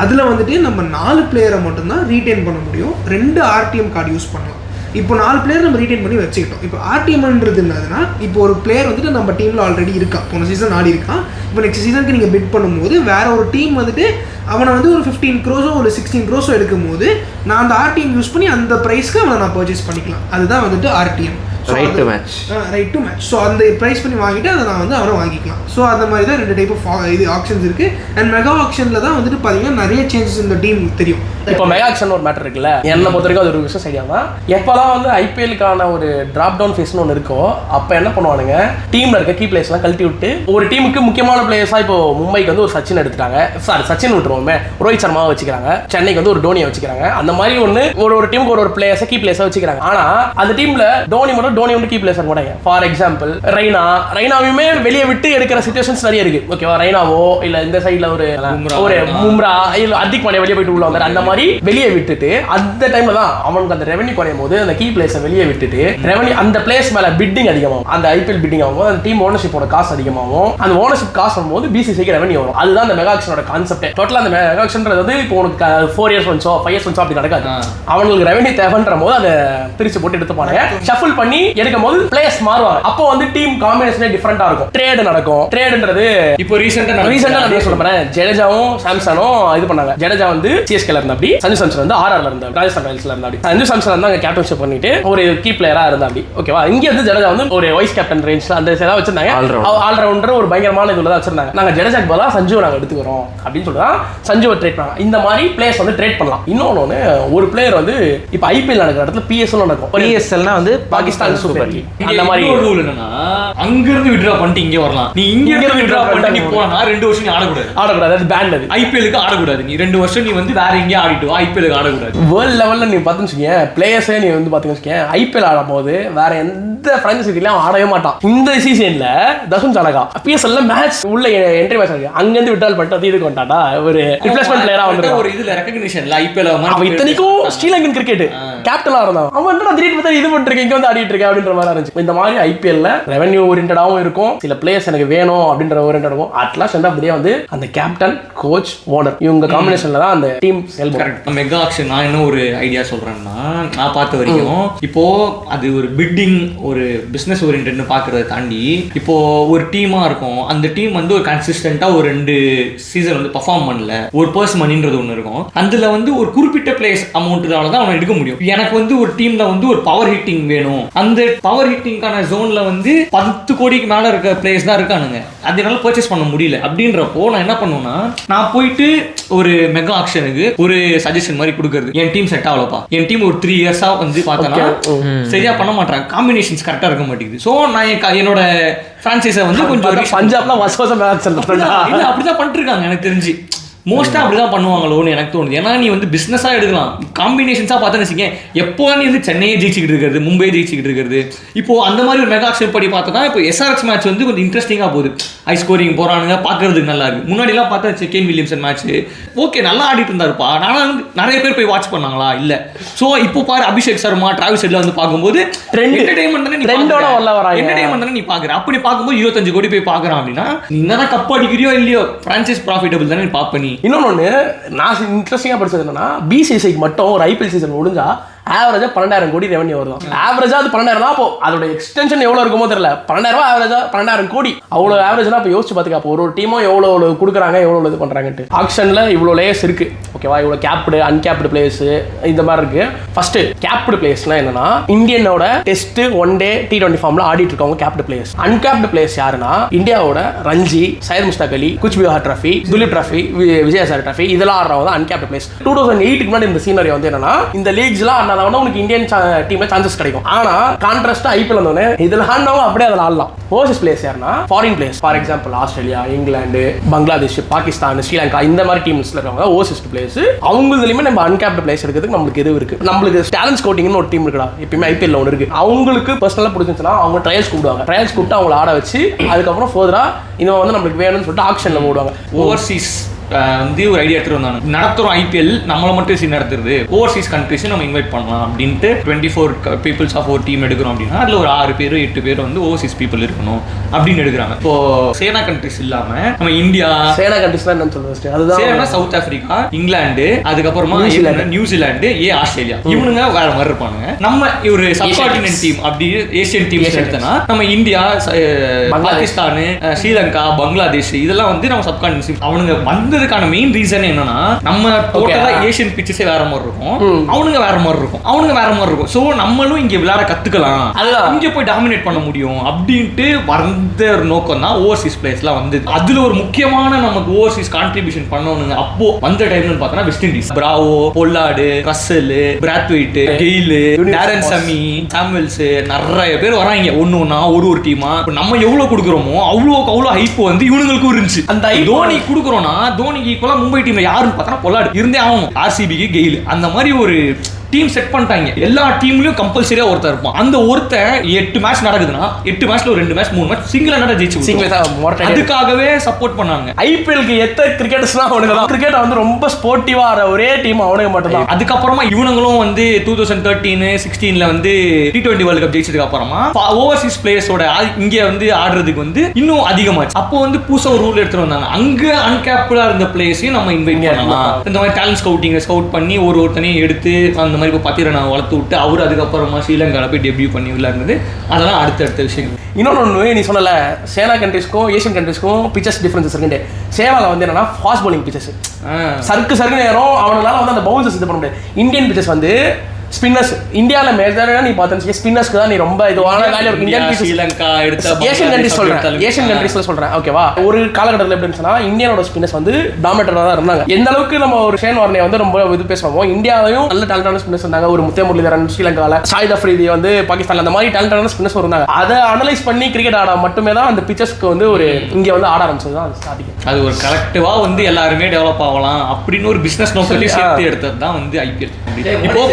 அதில் வந்துட்டு நம்ம 4 பிளேயரை மட்டும்தான் ரீட்டைன் பண்ண முடியும். 2 ஆர்டிஎம் கார்டு யூஸ் பண்ணலாம். இப்போ 4 பிளேயர் நம்ம ரீட்டைன் பண்ணி வச்சுக்கிட்டோம். இப்போ ஆர்டிஎம்ன்றது என்னதுன்னா, இப்போ ஒரு பிளேயர் வந்துட்டு நம்ம டீமில் ஆல்ரெடி இருக்கான், போன சீசன் ஆடி இருக்கான். இப்போ நெக்ஸ்ட் சீசனுக்கு நீங்கள் பிட் பண்ணும்போது வேற ஒரு டீம் வந்துட்டு அவனை வந்து ஒரு 15 crore ஒரு 16 crore எடுக்கும் போது நான் அந்த ஆர்டிஎம் யூஸ் பண்ணி அந்த ப்ரைஸ்க்கு அவனை நான் பர்ச்சேஸ் பண்ணிக்கலாம். அதுதான் வந்துட்டு RTM. Right to match. Right to match. So அந்த ப்ரைஸ் பண்ணி வாங்கிட்டு அதை நான் வந்து அவரை வாங்கிக்கலாம். ஸோ அந்த மாதிரி தான் 2 டைப் ஆஃப் இது ஆக்ஷன்ஸ் இருக்குது. அண்ட் மெகா ஆக்ஷனில் தான் வந்துட்டு பார்த்தீங்கன்னா நிறைய சேஞ்சஸ் இந்த டீம் தெரியும். இப்போ மெகா ஆக்ஷன் ஒரு மேட்டர் இருக்குல்ல, என்னை பொறுத்த வரைக்கும் அது ஒரு பிஸ்னஸ் ஐடியா தான். எப்போதான் வந்து ஐபிஎலுக்கான ஒரு டிராப் டவுன் ஃபேஸ்னு ஒன்று இருக்கோ அப்போ என்ன பண்ணுவானுங்க, டீமில் இருக்க கீ பிளேயர்ஸ்லாம் கழட்டி விட்டு ஒரு டீமுக்கு முக்கியமான பிளேயர்ஸாக இப்போ மும்பைக்கு வந்து ஒரு சச்சின் எடுத்துட்டாங்க, சச்சின் விட்டுருவோமே, ரோஹித் சர்மாவை வச்சுக்கிறாங்க, சென்னைக்கு வந்து ஒரு டோனியை வச்சுக்கிறாங்க. அந்த மாதிரி ஒன்று ஒரு டீமுக்கு ஒரு பிளேயர்ஸை கீ பிளேயர்ஸாக வச்சுக்கிறாங்க. ஆனால் அந்த டீமில் டோனி வந்து கீ பிளேயர்ஸ் போட்டாங்க. ஃபார் எக்ஸாம்பிள் ரெய்னாவையுமே வெளியே விட்டு எடுக்கிற சிச்சுவேஷன்ஸ் நிறைய இருக்கு. ஓகேவா, ரெய்னாவோ இல்லை இந்த சைடில் ஒரு மும்ரா இல்லை ஹர்திக் பாண்டியா வெளியே போயிட்டு உள்ள வந்தார். அந்த மாதிரி வெளியே விட்டுட்டு அந்த டைம்ல தான் அவனுக்கு அந்த ரெவன்யூ குறையும் போது அந்த கீ பிளேயர்ஸை வெளியே விட்டுட்டு ரெவன்யூ அந்த பிளேஸ் மேல பிட்டிங் அதிகமாகும். அந்த ஐபிஎல் பிட்டிங் ஆகும், அந்த டீம் ஓனர்ஷிப்போட காசு அதிகமாகும். அந்த ஓனர்ஷிப் காசு வரும்போது பிசிசிக்கு ரெவன்யூ வரும். அதுதான் அந்த மெகா ஆக்ஷனோட கான்செப்ட். டோட்டலா அந்த மெகா ஆக்ஷன்றது வந்து இப்போ உனக்கு 4 இயர்ஸ் ஒன்ஸோ 5 இயர்ஸ் ஒன்ஸோ அப்படி நடக்காது. அவங்களுக்கு ரெவன்யூ தேவைன்ற போது அதை பிரிச்சு போட்டு எடுத்துப்பாங்க. ஷஃபிள் பண்ணி எடுக்கும் போது பிளேயர்ஸ் மாறுவாங்க. அப்போ வந்து டீம் காம்பினேஷனே டிஃபரெண்டா இருக்கும். ட்ரேட் நடக்கும். ட்ரேட்ன்றது இப்போ ரீசெண்டா நான் சொல்றேன், ஜடேஜாவும் சாம்சனும் இது பண்ணாங்க. ஜடேஜா வந்து சிஎஸ்கேல இருந்தாப்படி, சஞ்சு சாம்சன் வந்து ஆர்ஆர்ல இருந்தாரு, ராஜஸ்தான் ராயல்ஸ்ல இருந்தாப்படி. சஞ்சு சாம்சன் வந்து அங்க கேப்டன்ஷிப் பண்ணிட்டு ஒரு கீ பிளேயரா இருந்தாப்படி. ஓகேவா, இங்க வந்து ஜடேஜா வந்து ஒரு வைஸ் கேப்டன் ரேஞ்ச்ல அந்த சேதா வச்சிருந்தாங்க. ஆல்ரவுண்டர் ஒரு பயங்கரமான இதுல தான் வச்சிருந்தாங்க. நாங்க ஜடேஜாக்கு பதிலா சஞ்சுவை நாங்க எடுத்துக்கிறோம் அப்படின்னு சொல்லிட்டு சஞ்சுவை ட்ரேட் பண்ணாங்க. இந்த மாதிரி பிளேயர்ஸ் வந்து ட்ரேட் பண்ணலாம். இன்னொன்னு ஒரு பிளேயர் வந்து இப்ப ஐபிஎல் நடக்கிற இடத்துல பிஎஸ்எல் நடக்கும். பிஎஸ்எல்னா வந்து பாகிஸ்தான் சூப்பர் லீக். அந்த மாதிரி ரூல் என்னன்னா அங்க இருந்து வித்ட்ரா பண்ணிட்டு இங்க வரலாம். நீ இங்க இருந்து வித்ட்ரா பண்ணிட்டு நீ போனா 2 வருஷம் நீ ஆடக்கூடாது. அது பேன். அது ஐபிஎலுக்கு ஆடக்கூடாது. நீ 2 வருஷம் நீ வந்து வேற எங்கேயும் ஆடிட்டு வா, ஐபிஎலுக்கு ஆடக்கூடாது. வேர்ல்ட் லெவல்ல நீ பாத்துச்சுங்க பிளேயர்ஸே நீ வந்து பாத்துச்சுங்க ஐபிஎல் ஆடும் போது வேற எந்த பிரான்சைசிலயும் ஆடவே மாட்டான். இந்த சீசன்ல தசுன் சாலகா பிஎஸ்எல்ல மேட்ச் உள்ள என்ட்ரி மேட்ச் இருக்கு, அங்க இருந்து விட்டால் பண்ணிட்டு இதுக்கு வந்துட்டாடா ஒரு ரிப்ளேஸ்மெண்ட் பிளேயரா வந்து ஒரு இதுல ரெகக்னிஷன்ல ஐபிஎல் அவன் இத்தனைக்கும் ஸ்ரீலங்கன் கிரிக்கெட் கேப்டனா இருந்தான். அவன் என்ன திடீர்னு பார்த்தா இது பண்ணிட்டு இங்க வந்து ஆடிட்டு இருக்கேன் அப்படின்ற மாதிரி இருந்துச்சு. இந்த மாதிரி ஐபிஎல்ல ரெவன்யூ ஓரியன்டாவும் இருக்கும், சில பிளேயர்ஸ் எனக்கு வேணும் அப்படின்ற ஓரியன்டா இருக்கும். அட்லாஸ்ட் வந்து அப்படியே வந்து அந்த கேப்டன் கோச் ஓனர் இவங்க காம்பினேஷன்ல தான் அந்த டீம் செயல்படும். மெகா ஆக்ஷன் நான் என்ன ஒரு ஐடியா சொல்றேன்னா, நான் பார்த்த வரைக்கும் இப்போ அது ஒரு பிட்டிங் ஒரு பிசினஸ் ஓரியன்ட்னு பாக்குறத தாண்டி இப்போ ஒரு டீமா இருக்கும். அந்த டீம் வந்து ஒரு கன்சிஸ்டன்டா ஒரு 2 சீசன் வந்து பெர்ஃபார்ம் பண்ணல, ஒரு பர்ஸ் மணின்றது ஒன்று இருக்கும். அதுல வந்து ஒரு குறிப்பிட்ட பிளேஸ் அமௌண்ட்னால தான் அவனை எடுக்க முடியும். எனக்கு வந்து ஒரு டீம்ல வந்து ஒரு பவர் ஹிட்டிங் வேணும். அந்த பவர் ஹிட்டிங்கான ஜோன்ல வந்து 10 கோடிக்கு மேல இருக்க பிளேயர்ஸ் தான் இருக்கானுங்க. அதனால பர்ச்சேஸ் பண்ண முடியல. அப்படின்றப்போ நான் என்ன பண்ணுவேன்னா, நான் போயிட்டு ஒரு மெகா ஆக்ஷனுக்கு ஒரு சஜஷன் மாதிரி கொடுக்கறது. என் டீம் செட் ஆகலப்பா, என் டீம் ஒரு 3 இயர்ஸா வந்து பார்த்தோன்னா சரியா பண்ண மாட்டாங்க, காம்பினேஷன்ஸ் கரெக்டா இருக்க மாட்டேங்குது. ஸோ நான் என்னோட பிரான்சைஸை வந்து கொஞ்சம் பஞ்சாப்லாம் அப்படிதான் பண்ணிட்டு இருக்காங்க. எனக்கு தெரிஞ்சு மோஸ்டா அப்படிதான் பண்ணுவாங்களோன்னு எனக்கு தோணுது. ஏன்னா நீ வந்து பிசினஸா எடுக்கலாம், காம்பினேஷன்ஸா பார்த்தா வச்சுக்க எப்போ நீ வந்து சென்னையை ஜெயிச்சுக்கிட்டு இருக்கிறது, மும்பை ஜெயிச்சுக்கிட்டு இருக்கிறது. இப்போ அந்த மாதிரி ஒரு மெகா ஆக்ஷன் படி பார்த்தோன்னா இப்போ எஸ்ஆர்எக்ஸ் மேட்ச் வந்து கொஞ்சம் இன்ட்ரெஸ்டிங்கா போகுது, ஹை ஸ்கோரிங் போறானுங்க, பாக்குறதுக்கு நல்லா இருக்கு. முன்னாடி எல்லாம் பார்த்தா கேன் வில்லியம்சன் மேட்ச் ஓகே நல்லா ஆடிட்டு இருந்தாருப்பா, ஆனா நிறைய பேர் போய் வாட்ச் பண்ணாங்களா இல்ல. ஸோ இப்போ பாரு அபிஷேக் சர்மா, டிராவிஸ் ஹெட்ல வந்து பார்க்கும்போது என்டர்டைன்மெண்ட் தானே நீ பாக்குற. அப்படி பார்க்கும்போது 25 கோடி போய் பாக்குறான் அப்படின்னா நீ என்னதான் கப் அடிக்கிறியோ இல்லையோ பிரான்சைஸ் ப்ராஃபிட்டபிள் தானே நீ பாப்ப. இன்னொன்னு நான் இன்ட்ரெஸ்டிங்கா படிச்சது என்னன்னா, பிசிசிக்கு மட்டும் ஒரு ஐபிஎல் சீசன் முடிஞ்சா ஆவரேஜா 12,000 கோடி ரெவன்யூ வருது. ஆவரேஜா அது 12,000 தான். அப்போ அதோட எக்ஸ்டென்ஷன் எவ்வளவு இருக்குமோ தெரியல. 12,000 ஆவரேஜா 12,000 கோடி அவ்வளவு ஆவரேஜ்னா இப்போ யோசிச்சு பாத்துக்க. அப்போ ஒரு டீமும் எவ்வளவு கொடுக்குறாங்க, எவ்வளவு இது பண்றாங்கட்டு. ஆக்ஷன்ல இவ்வளவு லேயர்ஸ் இருக்கு. ஓகேவா, இவ்வளவு கேப்டு அன்கேப்டு பிளேயர்ஸ் இந்த மாதிரி இருக்கு. ஃபர்ஸ்ட் கேப்டு பிளேயர்ஸ்னா என்னன்னா, இந்தியனோட டெஸ்ட் ஒன் டே T20 ஃபார்ம்ல ஆடிட்டு இருக்கவங்க கேப்டு பிளேயர்ஸ். அன்கேப்டு பிளேயர்ஸ் யாருன்னா, இந்தியாவோட ரஞ்சி, சையத் முஸ்தாக் அலி, குச் பிஹார் டிராஃபி, துலீப் டிராஃபி, விஜயசாகர் டிராஃபி இதெல்லாம் ஆடுறவங்க அன்கேப்டு பிளேயர்ஸ். 2008க்கு முன்னாடி இந்த சீனரி வந்து என்னன்னா, இந்த லீக்ஸ்லாம் ஆடினாதான் உனக்கு இந்தியன் டீம்ல சான்சஸ் கிடைக்கும். ஆனா கான்ட்ராஸ்டா ஐபிஎல் வந்தோடனே இதுல ஆடினவங்க அப்படியே அதில் ஆடலாம். ஓவர்சீஸ் பிளேயர்ஸ் யாருன்னா, foreign players. For example Australia, England, Bangladesh, Pakistan, Sri Lanka இந்த மாதிரி டீம்ஸ்ல இருக்கவங்க ஓவர்சீஸ் பிளேயர்ஸ். அவங்களுமே நம்ம அன்கேப்டு பிளேயர்ஸ் எடுக்கிறதுக்கு நம்மளுக்கு இது இருக்கு. நம்மளுக்கு டேலண்ட் ஸ்கவுட்டிங்னு ஒரு டீம் இருக்குடா, எப்பயுமே ஐபிஎல் ஒன்று இருக்கு. அவங்களுக்கு பர்சனலா பிடிச்சிருந்துச்சுன்னா அவங்க ட்ரையல்ஸ் கூப்பிடுவாங்க. ட்ரையல்ஸ் கூப்பிட்டு அவங்கள ஆட வச்சு அதுக்கப்புறம் ஃபர்தரா இந்த வந்து நம்மளுக்கு வேணும்னு சொல்லிட்டு ஆக்ஷன்ல போடுவாங்க. ஓவர்சீஸ் வந்து ஒரு ஐடியா எடுத்துட்டு வந்தாங்க, நடத்துறோம் ஐபிஎல் நம்மளை மட்டும் சீன் நடத்துறது, ஓவர்சீஸ் கண்ட்ரிஸ் நம்ம இன்வைட் பண்ணலாம் அப்படின்ட்டு 24 பீப்புள்ஸ் ஆஃப் ஒரு டீம் எடுக்கிறோம் அப்படின்னா அதுல ஒரு 6 பேர் 8 பேர் வந்து ஓவர்சீஸ் பீப்புள் இருக்கணும் அப்படின்னு எடுக்கிறாங்க. இப்போ சேனா கண்ட்ரிஸ் இல்லாம நம்ம இந்தியா, சேனா கண்ட்ரிஸ் என்னன்னு சொல்லுவாங்க, அதுதான் சவுத் ஆப்பிரிக்கா, இங்கிலாந்து, அதுக்கப்புறமா நியூசிலாந்து, ஆஸ்திரேலியா, இவனுங்க வேற மாதிரி இருப்பானுங்க. நம்ம ஒரு சப்கான்டினென்ட் டீம் அப்படி ஏசியன் டீம் எடுத்தனா நம்ம இந்தியா, பாகிஸ்தான், ஸ்ரீலங்கா, பங்களாதேஷ் இதெல்லாம் வந்து நம்ம சப்கான்டினென்ட். அவனுங்க வந்து வந்ததுக்கான மெயின் ரீசன் என்னன்னா நம்ம டோட்டலா ஏசியன் பிச்சஸே வேற மாதிரி இருக்கும், அவனுங்க வேற மாதிரி இருக்கும். சோ நம்மளும் இங்க விளையாட கத்துக்கலாம், இங்க போய் டாமினேட் பண்ண முடியும் அப்படின்ட்டு வந்த ஒரு நோக்கம் தான் ஓவர்சீஸ் பிளேயர்ஸ்லாம் வந்து. அதுல ஒரு முக்கியமான நமக்கு ஓவர்சீஸ் கான்ட்ரிபியூஷன் பண்ணணுங்க அப்போ வந்த டைம்னு பார்த்தோன்னா West Indies. Bravo, Pollard, Russell, Brathwaite, Gayle, Darren Sammy, Samuels, நிறைய பேர் வராங்க ஒண்ணா ஒரு டீமா. நம்ம எவ்வளவு கொடுக்குறோமோ அவ்வளோ ஹைப் வந்து இவனுங்களுக்கும் இருந்துச்சு. அந்த தோனி கொடுக்குறோம்னா தோனிக்கு ஈக்குவலா மும்பை டீம்ல யாருன்னு பார்த்தா பொல்லார்டு இருந்தே ஆகணும். ஆர்சிபிக்கு கெயில் அந்த மாதிரி ஒரு டீம் செட் பண்ணிட்டாங்க. எல்லா டீம்லயும் கம்பல்சரியா ஒருத்தர் இருப்பான். அந்த ஒருத்தர் 8 மேட்ச் நடக்குதுன்னா 8 மேட்ச்ல ஒரு 2 மேட்ச் 3 மேட்ச் சிங்கிளா நட ஜெயிச்சு அதுக்காகவே சப்போர்ட் பண்ணாங்க. ஐபிஎல்க்கு எத்த கிரிக்கெட்டர்ஸ்னா அவனுங்க தான். கிரிக்கெட் வந்து ரொம்ப ஸ்போர்ட்டிவா ஆற ஒரே டீம் அவனுங்க மட்டும் தான். அதுக்கப்புறமா இவனுங்களும் வந்து 2013, 16ல வந்து T20 வேர்ல்ட் கப் ஜெயிச்சதுக்கு அப்புறமா ஓவர்சீஸ் பிளேயர்ஸோட இங்க வந்து ஆடுறதுக்கு வந்து இன்னும் அதிகமாச்சு. அப்போ வந்து புதுசா ஒரு ரூல் எடுத்துட்டு வந்தாங்க. அங்க அன்கேப்டா இருந்த பிளேயர்ஸையும் நம்ம இன்வைட் பண்ணலாம். இந்த மாதிரி டேலண்ட் ஸ்கவுட் பண்ணி ஒருத்தனையும் எடுத்து அந்த மாதிரி இப்போ பார்த்தீங்கன்னா நான் வளர்த்து விட்டு அவர் அதுக்கப்புறமா ஸ்ரீலங்காவில் போய் டெபியூ பண்ணி விளையாடுறது அதெல்லாம் அடுத்த விஷயம். இன்னொன்று நீ சொன்னல சேனா கண்ட்ரிஸ்க்கும் ஏஷியன் கண்ட்ரிஸ்க்கும் பிச்சர்ஸ் டிஃபரன்சஸ் இருக்குண்டு. சேவால வந்து என்னன்னா ஃபாஸ்ட் பவுலிங் பிச்சர்ஸ், சருக்கு நேரம் அவனால வந்து அந்த பவுன்சர்ஸ் இது பண்ண முடியாது. இந்தியன் பிச்சர்ஸ் வந்து ஸ்பின்னர்ஸ். இந்தியாவில் மேஜராக நீ பார்த்தா ஸ்பின்னர்ஸ்க்கு தான் நீ ரொம்ப இதுவான வேல்யூ இருக்கு. இந்தியன் ஸ்ரீலங்கா எடுத்த ஏஷியன் கண்ட்ரிஸ்ல சொல்றேன் ஓகேவா. ஒரு காலகட்டத்தில் எப்படி இருந்துச்சுன்னா இந்தியனோட ஸ்பின்னர்ஸ் வந்து டாமினேட்டராக தான் இருந்தாங்க. எந்த அளவுக்கு நம்ம ஒரு ஷேன் வார்னே வந்து ரொம்ப இது பேசுவோம். இந்தியாவிலையும் நல்ல டேலண்டான ஸ்பின்னர்ஸ் இருந்தாங்க. ஒரு முத்தே முரளிதரன் ஸ்ரீலங்காவில், ஷாஹித் அஃப்ரிதி வந்து பாகிஸ்தான்ல, அந்த மாதிரி டேலண்டான ஸ்பின்னர்ஸ் இருந்தாங்க. அதை அனலைஸ் பண்ணி கிரிக்கெட் ஆட மட்டுமே தான் அந்த பிச்சர்ஸ்க்கு வந்து ஒரு இங்கே வந்து ஆட ஆரம்பிச்சது தான் ஸ்டார்டிங். அது ஒரு கலெக்டிவா வந்து எல்லாருமே டெவலப் ஆகலாம் அப்படின்னு ஒரு பிசினஸ் நோக்கத்தையும் சேர்த்து எடுத்தது தான் வந்து ஐபிஎல். இப்போ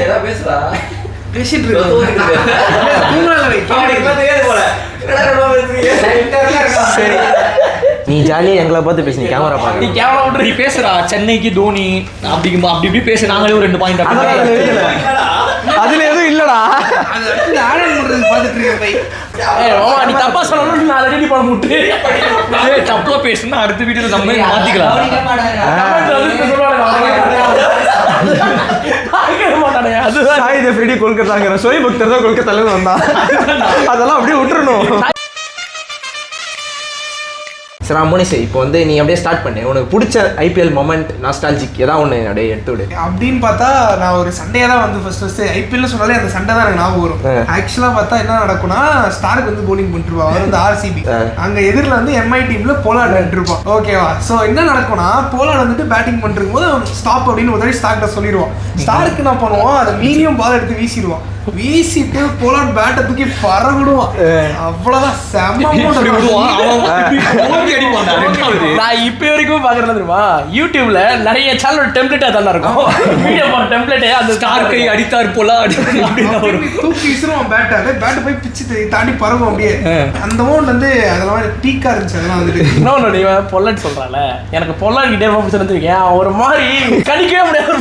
பேசிட்டு இருக்கோம். நீ ஜாலியா எங்களை பார்த்து பேசு, நீ கேமரா பாரு. நீ கேமரா விட்டு நீ பேசுறா சென்னைக்கு தோனி அப்படி பேச நாங்களே ஒரு 2 பாயிண்ட் அதுல எதுவும் இல்லடா. நீ தப்பா சொல்லணும். நான் ரெடி பண்ண முட்டு தப்பா பேசுனா அடுத்த வீடியோல நம்ம மாத்திக்கலாம். கொல்கத்தாங்கிற சோய் பக்தர் தான் கொல்கத்தால வந்தான். அதெல்லாம் அப்படியே விட்டுறணும். சரி மோனிஷ், இப்போ வந்து நீ அப்படியே ஸ்டார்ட் பண்ணு. உனக்கு பிடிச்ச ஐபிஎல் மொமெண்ட் நாஸ்டால்ஜிக் ஏதாவது ஒன்று அப்படியே எடுத்து விடு. அப்படின்னு பார்த்தா நான் ஒரு சண்டே தான் வந்து ஃபர்ஸ்ட் ஐபிஎல் சொன்னாலே அந்த சண்டே தான் எனக்கு ஞாபகம் வரும். ஆக்சுவலாக பார்த்தா என்ன நடக்கும்னா ஸ்டார்க்கு வந்து போலிங் பண்ணிருப்பா. அவர் வந்து ஆர்சிபி, அங்கே எதிரில் வந்து எம்ஐ டீம்ல போலார்டு நின்றுருப்பான். ஓகேவா. ஸோ என்ன நடக்கும்னா போலார்டு வந்துட்டு பேட்டிங் பண்ணிருக்கும் போது அவன் ஸ்டாப் அப்படின்னு ஒரு ஸ்டார்க்கிட்ட சொல்லிடுவான். ஸ்டார்க்கு என்ன பண்ணுவான், அதை மீறியும் பால் எடுத்து வீசிடுவான். வீசிட்டு போலார்டு பேட்டை தூக்கி பறவிடுவான். அவ்வளவுதான் செம்ம. நான் இப்ப வரைக்கும் பாக்குறது தெரியுமா, யூடியூப்ல நிறைய சேனல் டெம்ப்ளேட்டா தான் இருக்கும். வீடியோ டெம்ப்ளேட்டே அந்த ஸ்டார்க்கை அடித்தார் போல தூக்கி வீசுவான். பேட்டை போய் பிச்சு தாண்டி பறவும் அப்படியே. அந்த மோண்ட் வந்து அதெல்லாம் டீக்கா இருந்துச்சு. அதெல்லாம் வந்துட்டு இன்னொன்னு நீ பொல்லாட் சொல்றால, எனக்கு பொல்லாட் கிட்டே பிடிச்சிருந்துருக்கேன். ஒரு மாதிரி கணிக்கவே முடியாது.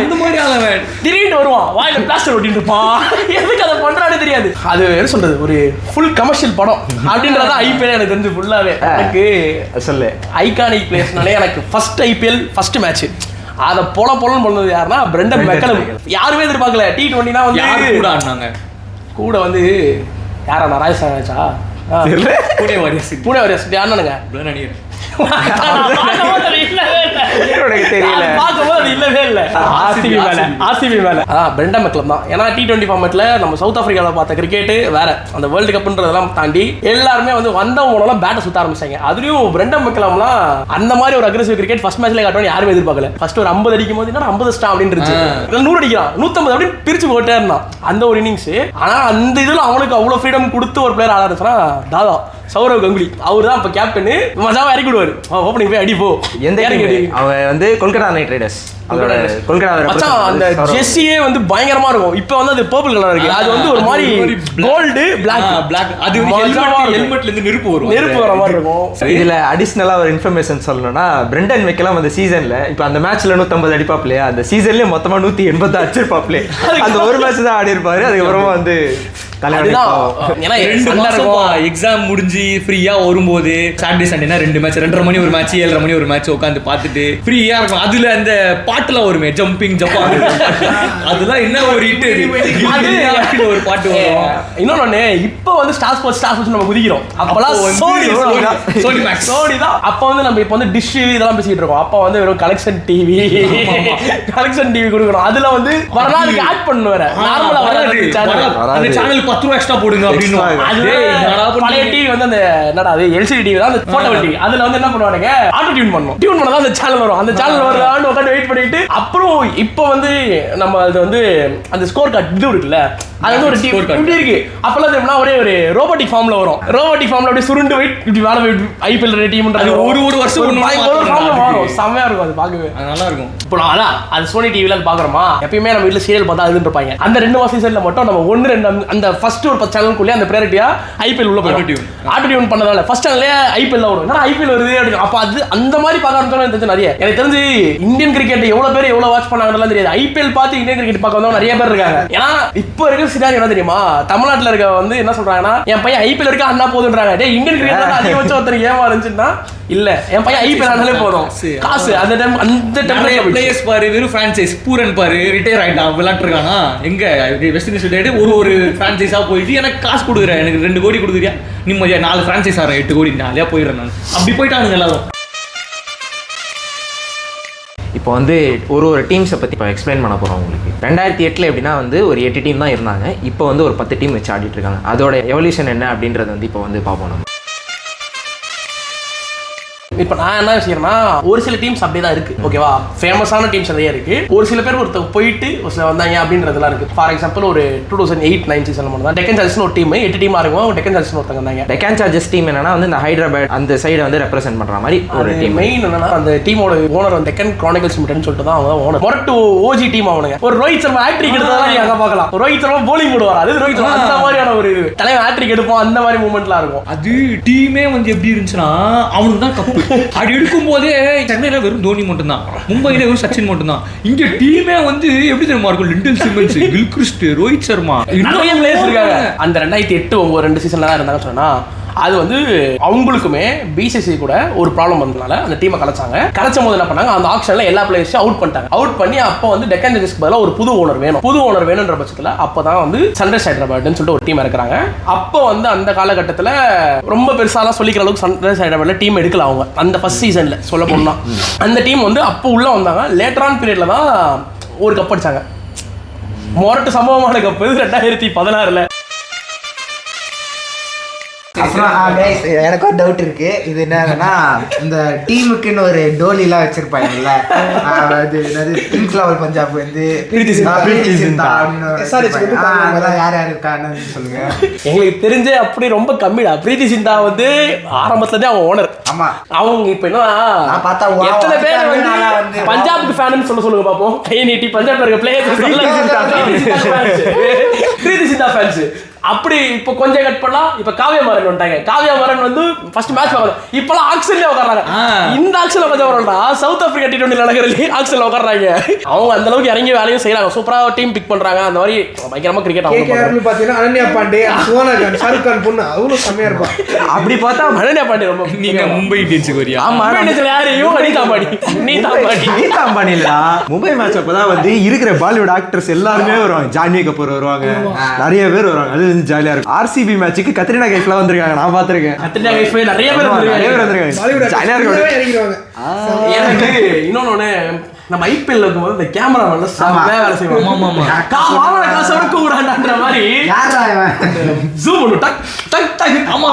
இந்த மாதிரி ஆளவன் திடீர்னு வருவான், வாயில பிளாஸ்டர் ஒட்டிட்டு இருப்பான். எதுக்கு அதை பண்றானே தெரியாது. அது என்ன சொல்றது, ஒரு ஃபுல் கமர்ஷியல் படம் அப்படின்றத ஐபிஎல் எனக்கு தெரிஞ்சு ஃபுல்லாவே. எனக்கு சொல்லு ஐகானிக் பிளேயர்ஸ்னாலே எனக்கு ஃபர்ஸ்ட் ஐபிஎல் ஃபர்ஸ்ட் மேட்ச் அதை பொலன்னு பண்ணது யாருன்னா பிரெண்டன் மெக்கலம். யாருமே எதிர்பார்க்கல. T20னா வந்து யாரு கூட ஆடினாங்க, கூட வந்து யாரா ராஜஸ்தான் மேட்சா புனே வாரியர்ஸ் யாருனானுங்க தெரியல. பிரெண்டன் மெக்கலம் தான். ஏன்னா T20 ஃபார்மேட்ல நம்ம சவுத் ஆப்பிரிக்காவில் பார்த்த கிரிக்கெட் வேற. அந்த வேர்ல்டு கப்ன்றதெல்லாம் தாண்டி எல்லாருமே வந்து வந்தவங்க பேட்டை சுத்த ஆரம்பிச்சாங்க. அதுலயும் பிரெண்டன் மெக்கலம்லாம் அந்த மாதிரி ஒரு அக்ரெசிவ் கிரிக்கெட் ஃபர்ஸ்ட் மேட்ச்ல காட்டணும் யாருமே எதிர்பார்க்கல. ஃபர்ஸ்ட் ஒரு 50 அடிக்கும் போது 50 ஸ்டாம் அப்படின்னு இருந்துச்சு. 100 அடிக்கிறான், 150 அப்படின்னு பிரிச்சு போட்டே இருந்தான். அந்த ஒரு இன்னிங்ஸ். ஆனா அந்த இதுல அவனுக்கு அவ்வளவு ஃப்ரீடம் கொடுத்து ஒரு பிளேயர் ஆடாருச்சுன்னா தாதா சௌரவ் கங்குலி. அவர் தான் இப்ப கேப்டன். மஜாவா இறக்கி விடுவாரு. ஓப்பனிங் போய் அடிப்போ. எந்த அவன் வந்து கொல்கத்தா நைட் ரைடர்ஸ் அதோட கொல்கத்தா அந்த ஜெர்சியே வந்து பயங்கரமா இருக்கும். இப்போ வந்து அது பர்பிள் கலர் இருக்கு. அது வந்து ஒரு மாதிரி கோல்டு பிளாக். அது ஹெல்மெட்ல இருந்து நெருப்பு வர மாதிரி இருக்கும். இதுல அடிஷனலா ஒரு இன்ஃபர்மேஷன் சொல்லணும்னா பிரெண்டன் மெக்கலம் அந்த சீசன்ல இப்போ அந்த மேட்ச்ல 150 அடிப்பாப்லையா, அந்த சீசன்லயே மொத்தமா 180 அடிச்சிருப்பாப்லே. அந்த ஒரு மேட்ச் தான் ஆடி இருப்பாரு. அதுக்கப்புறமா வந்து எக்ஸாம் முடிஞ்சு ஃப்ரீயா வரும்போது சாட்டர்டே சண்டேனா 2 மேட்ச், 2:30 மணி ஒரு மேட்ச், 7:30 மணி ஒரு மேட்ச் உட்காந்து பார்த்துட்டு ஃப்ரீயா காமெடியா இருக்கும். அதுல அந்த பாட்டுல வருமே ஜம்பிங் ஜப்பான், அதெல்லாம் என்ன ஒரு ஹிட். அது ஒரு பாட்டு வரும். இன்னொன்னு இப்போ வந்து ஸ்டார் ஸ்போர்ட்ஸ் நம்ம குதிக்கிறோம். அப்பெல்லாம் சோனி மேக்ஸ் தான். அப்போ வந்து நம்ம இப்போ வந்து டிஷ் இதெல்லாம் பேசிட்டு இருக்கோம். அப்போ வந்து வெறும் கலெக்ஷன் டிவி கொடுக்கணும். அதுல வந்து வரலாம் அதுக்கு ஆட் பண்ணு வர நார்மலா வராது. அந்த சேனல் 10 ரூபாய் எக்ஸ்ட்ரா போடுங்க அப்படின்னு. பழைய டிவி வந்து அந்த என்னடா அது எல்சிடி டிவி தான், அந்த போர்ட்டபிள் டிவி. அதுல வந்து என்ன பண்ணுவானுங்க, ஆட்டோ டியூன் பண்ணணும். டியூன் பண்ணா அந்த சேனல் வரும். அந்த சேனல் வருதான்னு உட்காந்து வெயிட் பண்ணிட்டு அப்புறம் இப்போ வந்து நம்ம அது வந்து அந்த ஸ்கோர் கார்டு இது இருக்குல்ல, அது வந்து ஒரு ஸ்கோர் கார்டு இப்படி இருக்கு. அப்பெல்லாம் தெரியுமா ஒரே ஒரு ரோபோட்டிக் ஃபார்ம்ல வரும். ரோபோட்டிக் ஃபார்ம்ல அப்படியே சுருண்டு வெயிட் இப்படி வேலை ஐபிஎல் டீம்ன்றது ஒரு வருஷம் மாறும். செம்மையா இருக்கும் அது பார்க்கவே, நல்லா இருக்கும். இப்போ அதான் அது சோனி டிவில பாக்குறோமா, எப்பயுமே நம்ம வீட்டுல சீரியல் பார்த்தா அதுன்னு இருப்பாங்க. அந்த 2 மாசம் சீசன்ல மட்டும் நம்ம 1-2 அந்த ஃபர்ஸ்ட் ஒரு 10 சேனலுக்குள்ளே அந்த பிரையாரிட்டியா ஐபிஎல் உள்ள போயிடும். ஆட்டோ டியூன் பண்ணதால ஃபர்ஸ்ட் சேனல்லே ஐபிஎல் வரும். ஏன்னா ஐபிஎல் வருது அப்படின்னு. அப்ப அது அந்த மாதிரி பார்க்க ஆரம்பிச்சோம். எனக்கு தெரிஞ்சு நிறைய, எனக்கு தெரிஞ்சு இந்தியன் கிரிக்கெட் எவ்வளவு பேர் எவ்வளவு வாட்ச் பண்ணாங்கன்னு தெரியாது. ஐபிஎல் பார்த்து இந்தியன் கிரிக்கெட் பார்க்க வந்தவங்க நிறைய பேர் இருக்காங்க. ஏன்னா இப்போ இருக்கிற சினாரியோ என்ன தெரியுமா, தமிழ்நாட்டுல இருக்க வந்து என்ன சொல்றாங்கன்னா, என் பையன் ஐபிஎல் இருக்கா அண்ணா போதுன்றாங்க. டேய் இந்தியன் கிரிக்கெட் அதிகபட்சம் ஒருத்தர் ஏமா இருந்துச்சுன்னா இல்ல, என் பையன் ஐபிஎல் ஆனாலே போதும் காசு. அந்த டைம் பிளேயர்ஸ் பாரு, வெறும் பிரான்சைஸ் பூரன் பாரு ரிட்டையர் ஆயிட்டான் விளையாட்டுருக்கானா எங்க வெஸ்ட் இண்டீஸ் யுனைடெட் ஒரு பிரான்சைஸா போயிட்டு எனக்கு காசு கொடுக்குறேன், எனக்கு 2 கோடி கொடுக்குறியா, நிம்மதியா 4 பிரான்சைஸ் ஆறேன் 8 கோடி நாளையா போயிடுறேன் நான். அப்படி போயிட்டானுங்க எல்லாரும். இப்போ வந்து ஒரு டீம்ஸை பற்றி இப்போ எக்ஸ்பிளைன் பண்ண போகிறோம் உங்களுக்கு. 2008 எப்படின்னா வந்து ஒரு 8 டீம் தான் இருந்தாங்க. இப்போ வந்து ஒரு 10 டீம் வச்சு ஆடிட்டு இருக்காங்க. அதோட எவல்யூஷன் என்ன அப்படின்றது வந்து இப்போ வந்து பார்ப்போம் நம்ம. இப்போ நான் என்ன விஷயம்னா, ஒரு சில டீம்ஸ் அப்படியே தான் இருக்கு. ஓகேவா, ஃபேமஸான டீம்ஸ் நிறைய இருக்கு. ஒரு சில பேர் ஒருத்தர் போயிட்டு ஒரு சில வந்தாங்க அப்படின்றதுலாம் இருக்கு. ஃபார் எக்ஸாம்பிள் ஒரு 2008-9 சீசன் மட்டும் தான் டெக்கன் சார்ஜர்ஸ் ஒரு டீம் 8 டீம் இருக்கும். டெக்கன் சார்ஜர்ஸ் ஒருத்தங்க வந்தாங்க. டெக்கன் சார்ஜர்ஸ் டீம் என்னன்னா வந்து இந்த ஹைதராபாத் அந்த சைடை வந்து ரெப்ரசென்ட் பண்ற மாதிரி ஒரு டீம். மெயின் என்னன்னா அந்த டீமோட ஓனர் வந்து டெக்கன் கிரானிக்கல்ஸ் லிமிடெட்னு சொல்லிட்டு தான் அவங்க ஓனர். மொரட்டு ஓஜி டீம் அவனுங்க. ஒரு ரோஹித் சர்மா ஹேட்ரிக் எடுத்ததெல்லாம் நீங்க அங்க பார்க்கலாம். ரோஹித் சர்மா போலிங் போடுவார். அது ரோஹித் சர்மா அந்த மாதிரியான ஒரு தலைவன் ஹேட்ரிக் எடுப்போம். அந்த மாதிரி மூமெண்ட்லாம் இருக்கும். அது டீமே வந்து எப்படி இருந்துச்சுன்னா அவனுக்கு தான் கப்பு. அது எடுக்கும் போதே சென்னையில வெறும் தோனி மட்டும் தான், மும்பையில வெறும் சச்சின் மட்டும் தான். இங்க டீமே வந்து எப்படி தெரியுமா இருக்கும், லிண்டில் சிமன்ஸ், கில்கிறிஸ்ட், ரோஹித் சர்மா நிறைய பிளேயர்ஸ் இருக்காங்க. அந்த 2008 ஒரு 2 சீசன்ல தான் இருந்தாங்க சொன்னா, அது வந்து அவங்களுக்குமே பிசிசி கூட ஒரு ப்ராப்ளம் வந்ததுனால அந்த டீமை கலைச்சாங்க. கலைச்சும் போது என்ன பண்ணாங்க, அந்த ஆக்ஷன்ல எல்லா பிளேயர்ஸையும் அவுட் பண்ணிட்டாங்க. அவுட் பண்ணி அப்போ வந்து டெக்கன் சார்ஜர்ஸ்க்கு பதிலாக ஒரு புது ஓனர் வேணும். புது ஓனர் வேணுன்ற பட்சத்தில் அப்போதான் வந்து சன்ரைஸ் ஹைதராபாத்னு சொல்லிட்டு ஒரு டீம் இருக்கிறாங்க. அப்போ வந்து அந்த காலகட்டத்தில் ரொம்ப பெருசாலாம் சொல்லிக்கிற அளவுக்கு சன்ரைஸ் ஹைதராபாத்ல டீம் எடுக்கல அவங்க. அந்த ஃபர்ஸ்ட் சீசன்ல சொல்ல போனா அந்த டீம் வந்து அப்போ உள்ள வந்தாங்க. லேட்டரான் பீரியட்ல தான் ஒரு கப் அடிச்சாங்க. மொரட்டு சம்பவமான கப்பு 2016. அப்புறம் எனக்கு ஒரு டவுட் இருக்கு. இது என்னன்னா, இந்த டீமுக்குன்னு ஒரு டோலிலாம் வச்சிருப்பாங்கல்ல, அது என்னது கிங்ஸ் லெவல் பஞ்சாப் வந்து அதெல்லாம் யார் யார் இருக்கான்னு சொல்லுங்க. எங்களுக்கு தெரிஞ்ச அப்படி ரொம்ப கம்மிடா. பிரீத்தி சிந்தா வந்து ஆரம்பத்துலதான் அவன் ஓனர். ஆமா, அவங்க இப்ப என்ன பார்த்தா எத்தனை பேர் வந்து பஞ்சாபுக்கு ஃபேன்னு சொல்லுங்க பாப்போம். கை நீட்டி பஞ்சாப் இருக்க பிளேயர்ஸ் பிரீத்தி சிந்தா ஃபேன்ஸ். அப்படி இப்போ கொஞ்சம் கட் பண்ணலாம். இப்ப காவ்யா மாறன் வந்துட்டாங்க. காவ்யா மாறன் வந்து ஃபர்ஸ்ட் மேட்ச் பார்க்கணும். இப்பெல்லாம் ஆக்ஷன்ல உட்கார்றாங்க. இந்த ஆக்ஷன்ல கொஞ்சம் வரண்டா சவுத் ஆப்பிரிக்கா T20 நடக்கிறதுல ஆக்ஷன்ல உட்கார்றாங்க. அவங்க அந்த அளவுக்கு இறங்கி வேலையும் செய்யறாங்க. சூப்பரா டீம் பிக் பண்றாங்க. அந்த மாதிரி பயங்கரமா கிரிக்கெட் ஆடுறாங்க. பாத்தீங்கன்னா அனன்யா பாண்டே, சோனா கான், ஷாருக் கான் பொண்ணு அவ்வளவு செமையா இருப்பா. அப்படி பார்த்தா அனன்யா பாண்டே ரொம்ப. நீங்க மும்பை இந்தியன்ஸுக்கு வரியா? ஆமா, யாரு இவங்க அனிதா அம்பானி இல்ல. மும்பை மேட்ச் அப்பதான் வந்து இருக்கிற பாலிவுட் ஆக்டர்ஸ் எல்லாருமே வருவாங்க. ஜான்வி கபூர் வருவாங்க, நிறைய பேர் வருவாங்க. அது வந்து ஜாலியா இருக்கும். ஆர்சிபி மேட்சுக்கு கத்ரினா கைஃப்லாம் வந்திருக்காங்க. நான் பாத்திருக்கேன். கத்ரினா கைஃப் நிறைய பேர் வந்திருக்காங்க. ஜாலியா இருக்கும். எனக்கு இன்னொன்னு, நம்ம ஐபிஎல் இருக்கும்போது இந்த கேமரா வந்து செம்மையா வேலை செய்வாங்க. காசோட கூடான்ற மாதிரி ஜூம் பண்ணு டக் டக் டக். ஆமா,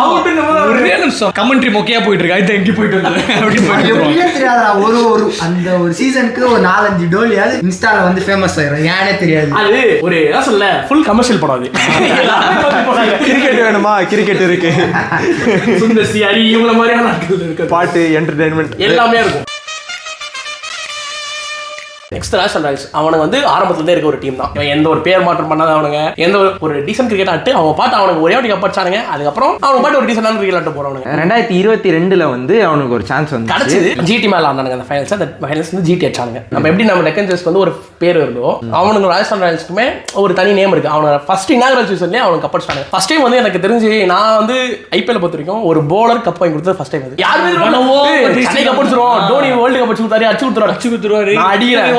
ஒரே நிமிஷம் கமெண்ட்ரி மொக்கையா போயிட்டு இருக்கு. அது எங்க போயிட்டு வந்தாரு அப்படின்னு எப்படியே தெரியாதா. ஒரு அந்த ஒரு சீசனுக்கு ஒரு 4-5 டோலியாவது இன்ஸ்டால வந்து ஃபேமஸ் ஆயிரும். ஏனே தெரியாது. அது ஒரு என்ன சொல்ல ஃபுல் கமர்ஷியல் படம். அது கிரிக்கெட் வேணுமா, கிரிக்கெட் இருக்கு, சுந்தர்சி அரி இவங்கள மாதிரியான ஆட்கள் இருக்கு, பாட்டு, என்டர்டைன்மெண்ட் எல்லாமே இருக்கும். நெக்ஸ்ட் ராஜஸ்தான் ராயல்ஸ் அவனுக்கு வந்து ஆரம்பத்துல இருக்க ஒரு டீம் தான். எந்த ஒரு பேர் மாற்றம் பண்ணாத அவனுங்க, எந்த ஒரு டீசன்ட் கிரிக்கெட் ஆட்டு அவங்க பாட்டு அவனுக்கு ஒரே வாட்டி கப் அடிச்சானுங்க. அதுக்கப்புறம் அவங்க பாட்டு ஒரு டீசென்டான கிரிக்கெட் ஆட்டு போறவனுங்க. 2022 வந்து அவனுக்கு ஒரு சான்ஸ் வந்து கிடைச்சது. ஜிடி மேல ஆனானுங்க அந்த ஃபைனல்ஸ். அந்த ஃபைனல்ஸ் வந்து ஜிடி அடிச்சானுங்க. நம்ம எப்படி நம்ம டெக்கன் ஜெஸ்க்கு வந்து ஒரு பேர் இருந்தோ அவனுக்கு ராஜஸ்தான் ராயல்ஸ்க்குமே ஒரு தனி நேம் இருக்கு. அவனோட ஃபர்ஸ்ட் இனாகுரல் சீசன்லயே அவனுக்கு கப் அடிச்சானுங்க. ஃபர்ஸ்ட் டைம் வந்து எனக்கு தெரிஞ்சு நான் வந்து ஐபிஎல் பொறுத்த வரைக்கும் ஒரு போலர் கப் வாங்கி கொடுத்தது ஃபர்ஸ்ட் டைம். யாருமே சென்னை கப் அடிச்சிரும், டோனி வேர்ல்ட் கப் அடிச்சு கொடுத்தாரு நான் அடிக்கிறேன்